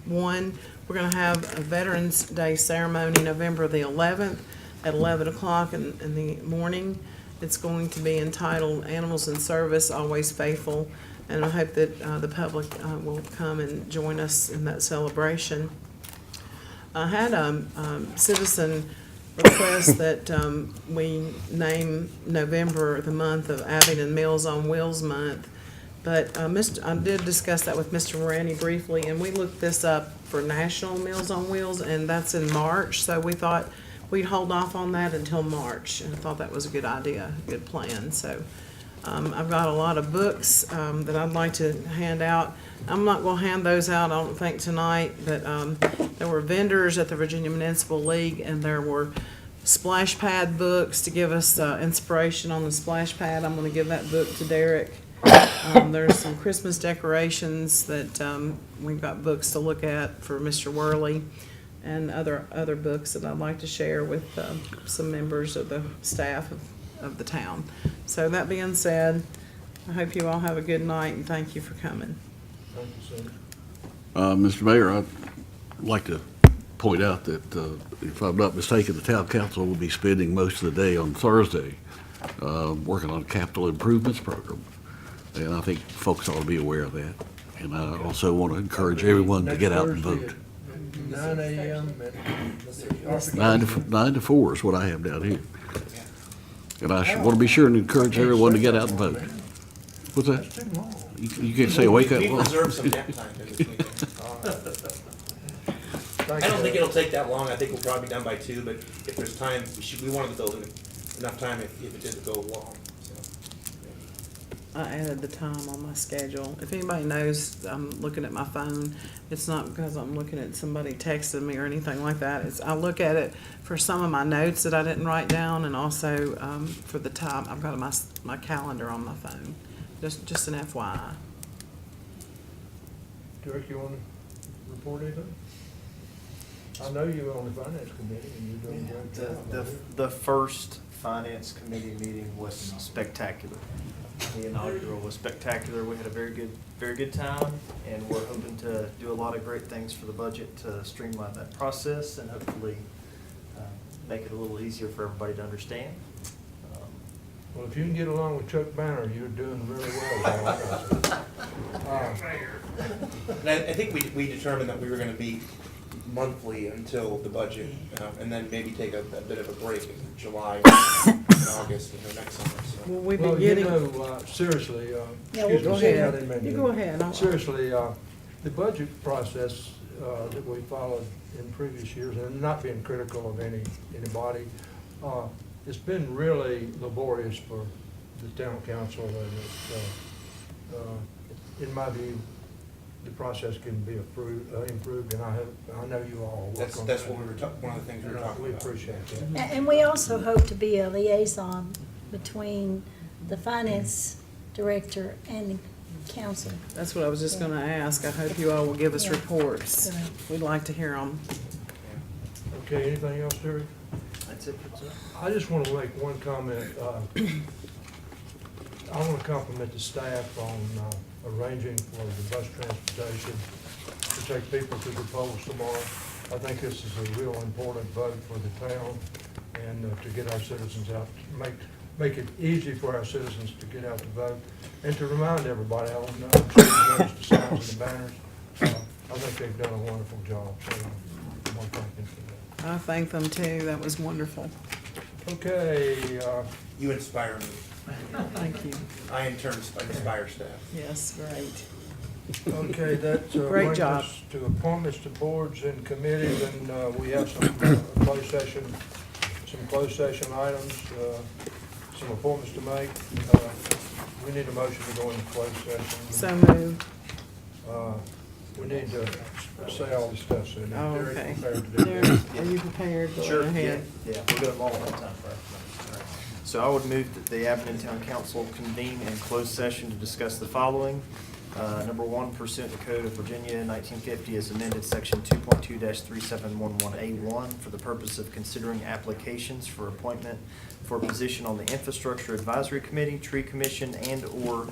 One, we're going to have a Veterans Day ceremony November the 11th at 11 o'clock in the morning. It's going to be entitled Animals in Service, Always Faithful, and I hope that the public will come and join us in that celebration. I had a citizen request that we name November the month of Abingdon Meals on Wheels Month, But I did discuss that with Mr. Moranti briefly, and we looked this up for National Meals on Wheels, and that's in March, so we thought we'd hold off on that until March. And I thought that was a good idea, a good plan, so. I've got a lot of books that I'd like to hand out. I'm not gonna hand those out, I don't think, tonight, but there were vendors at the Virginia Municipal League, and there were splash pad books to give us inspiration on the splash pad. I'm gonna give that book to Derek. There's some Christmas decorations that we've got books to look at for Mr. Worley, and other books that I'd like to share with some members of the staff of the town. So that being said, I hope you all have a good night, and thank you for coming.
Thank you, Senator.
Mr. Mayor, I'd like to point out that, if I'm not mistaken, the town council will be spending most of the day on Thursday, working on a capital improvements program. And I think folks ought to be aware of that. And I also want to encourage everyone to get out and vote.
9 a.m. and
9 to 4 is what I have down here. And I want to be sure and encourage everyone to get out and vote. What's that?
That's too long.
You can't say wake up.
We reserve some nap time for this meeting. I don't think it'll take that long. I think we'll probably be done by 2, but if there's time, we wanted to build in enough time if it didn't go long. So,
I added the time on my schedule. If anybody knows I'm looking at my phone, it's not because I'm looking at somebody texting me or anything like that. I look at it for some of my notes that I didn't write down, and also for the time. I've got my calendar on my phone. Just an FYI.
Derek, you want to report anything? I know you were on the finance committee and you're doing a great job.
The first finance committee meeting was spectacular. The inaugural was spectacular. We had a very good time, and we're hoping to do a lot of great things for the budget to streamline that process and hopefully make it a little easier for everybody to understand.
Well, if you can get along with Chuck Banner, you're doing really well.
and I think we determined that we were going to be monthly until the budget, and then maybe take a bit of a break in July and August next summer. So.
Will we be
Well,
getting?
you know, seriously,
Yeah,
excuse
go
me, Cindy, I
ahead.
didn't mean to-
You go ahead.
Seriously, the budget process that we followed in previous years, and not being critical of anybody, it's been really laborious for the town council, and in my view, the process can be improved, and I know you all work on that.
That's what one of the things we were talking
We
about.
appreciate that.
And we also hope to be a liaison between the finance director and the council.
That's what I was just gonna ask. I hope you all will give us
Yeah.
reports.
Good.
We'd like to hear them.
Okay, anything else, Derek?
That's it, sir.
I just want to make one comment. I want to compliment the staff on arranging for the bus transportation to take people to the polls tomorrow. I think this is a real important vote for the town, and to get our citizens out, make it easy for our citizens to get out to vote, and to remind everybody, I want to notice the signs and the banners. I think they've done a wonderful job, so I want to thank them for that.
I thank them too. That was wonderful.
Okay,
You inspire me.
Thank you.
I in turn inspire staff.
Yes, great.
okay, that
Great
brings
job.
us to appointments to boards and committees, and we have some closed session items, some appointments to make. We need a motion to go into closed session.
So moved.
We need to say all the stuff, so
Oh,
Derek's
okay.
prepared to do
Derek,
that.
are you prepared? Go
Sure,
ahead.
yeah, we'll do them all at one time first. So I would move that the Abington Town Council convene in closed session to discuss the following. Number one, pursuant to Code of Virginia 1950 as amended, Section 2.2-3711A1, for the purpose of considering applications for appointment for a position on the Infrastructure Advisory Committee, Tree Commission, and/or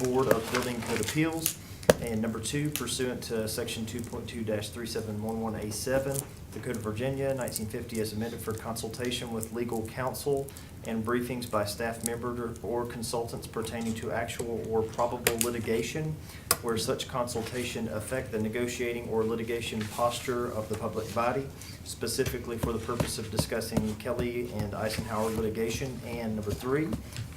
Board of Building Code Appeals. And number two, pursuant to Section 2.2-3711A7, the Code of Virginia, 1950 as amended for consultation with legal counsel and briefings by staff members or consultants pertaining to actual or probable litigation, where such consultation affect the negotiating or litigation posture of the public body, specifically for the purpose of discussing Kelly and Eisenhower litigation. And number 3,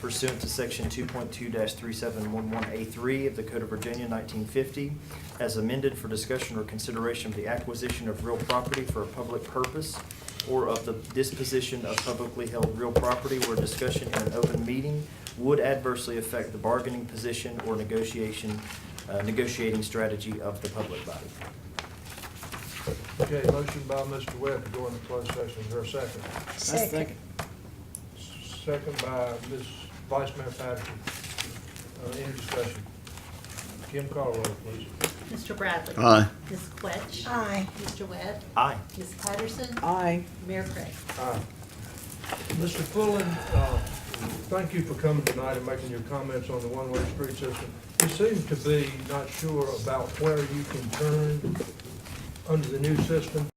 pursuant to section 2.2-3711A3 of the Code of Virginia, 1950, as amended for discussion or consideration of the acquisition of real property for a public purpose, or of the disposition of publicly held real property where discussion in an open meeting would adversely affect the bargaining position or negotiating strategy of the public body.
Okay, motion by Mr. Webb to go into closed session. Is there a second?
Second.
Second by Ms. Vice Mayor Patterson. Any discussion? Kim, call roll, please.
Mr. Bradley.
Aye.
Ms. Quetch.
Aye.
Mr. Webb.
Aye.
Ms. Patterson.
Aye.
Mayor Craig.
Aye. Mr. Pullen, thank you for coming tonight and making your comments on the one-way street system. You seem to be not sure about where you can turn under the new system.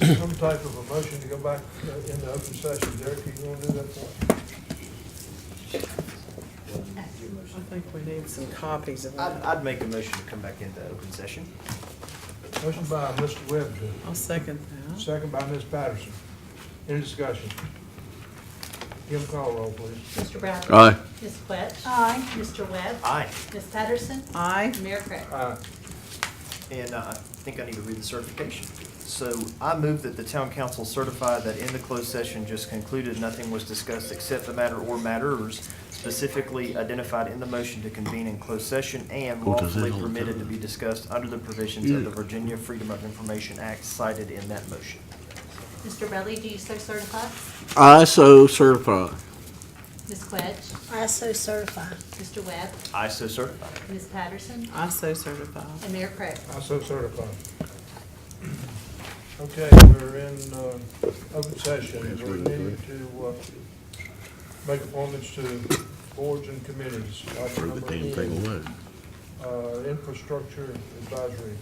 some type of a motion to go back into open session. Derek, you want to do that for us?
I think we need some copies of that.
I'd make a motion to come back into open session.
Motion by Mr. Webb,
I'll second that.
second by Ms. Patterson. Any discussion? Kim, call roll, please.
Mr. Bradley.
Aye.
Ms. Swett.
Aye.
Mr. Webb.
Aye.
Ms. Patterson.
Aye.
Mayor Craig.
Aye.
And I think I need to read the certification. So I move that the town council certify that in the closed session just concluded, nothing was discussed except the matter or matters specifically identified in the motion to convene in closed session and
What does that
lawfully
all
permitted
do?
to be discussed under the provisions of the Virginia Freedom of Information Act cited in that motion.
Mr. Bradley, do you so certify?
I so certify.
Ms. Quetch.
I so certify.
Mr. Webb.
I so certify.
Ms. Patterson.
I so certify.
And Mayor Craig.
I so certify. Okay, we're in open session. We need to make appointments to boards and committees. Item
Throw the
number
damn
N,
thing away.
Infrastructure Advisory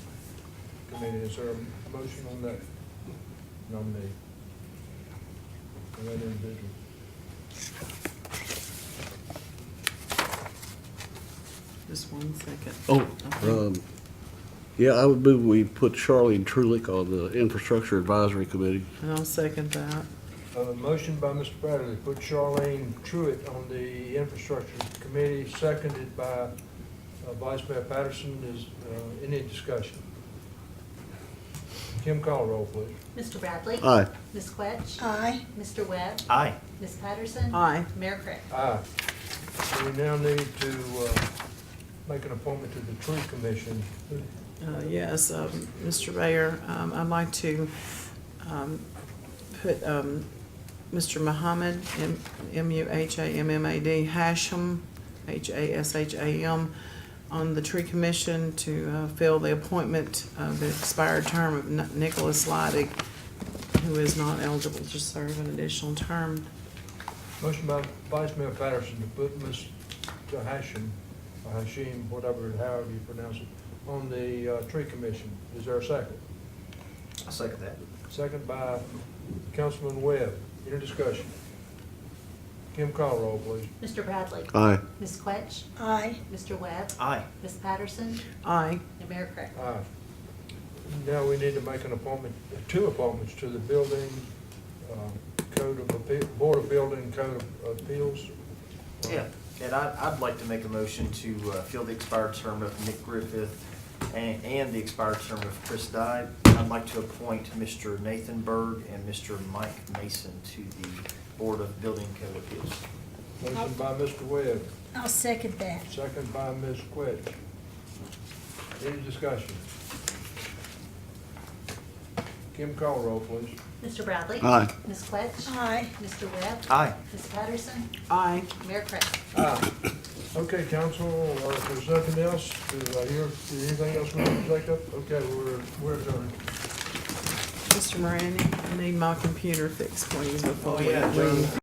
Committee. Is there a motion on that nominee? On that individual?
Just 1 second.
Oh, yeah, I would move we put Charlene Trulick on the Infrastructure Advisory Committee.
And I'll second that.
Motion by Mr. Bradley, put Charlene Truitt on the Infrastructure Committee, seconded by Vice Mayor Patterson. Is any discussion? Kim, call roll, please.
Mr. Bradley.
Aye.
Ms. Quetch.
Aye.
Mr. Webb.
Aye.
Ms. Patterson.
Aye.
Mayor Craig.
Aye. We now need to make an appointment to the Tree Commission.
Yes, Mr. Mayor, I'd like to put Mr. Muhammad, M-U-H-A-M-M-A-D, Hashem, H-A-S-H-A-M, on the Tree Commission to fill the appointment of the expired term of Nicholas Leidig, who is not eligible to serve an additional term.
Motion by Vice Mayor Patterson to put Mr. Hashem, or Hashim, whatever, however you pronounce it, on the Tree Commission. Is there a second?
I'll second that.
Second by Councilman Webb. Any discussion? Kim, call roll, please.
Mr. Bradley.
Aye.
Ms. Quetch.
Aye.
Mr. Webb.
Aye.
Ms. Patterson.
Aye.
And Mayor Craig.
Aye. Now we need to make an appointment, two appointments to the Building Code of Appeal, Board of Building Code of Appeals.
Yeah, and I'd like to make a motion to fill the expired term of Nick Griffith and the expired term of Chris Dye. I'd like to appoint Mr. Nathan Berg and Mr. Mike Mason to the Board of Building Code Appeals.
Motion by Mr. Webb,
I'll second that.
second by Ms. Quetch. Any discussion? Kim, call roll, please.
Mr. Bradley.
Aye.
Ms. Quetch.
Aye.
Mr. Webb.
Aye.
Ms. Patterson.
Aye.
Mayor Craig.
Aye. Okay, council, if there's nothing else, do I hear, anything else we want to take up? Okay, we're adjourned.
Mr. Moran, I need my computer fixed, please, before
Oh,
we
yeah, Joe.
leave.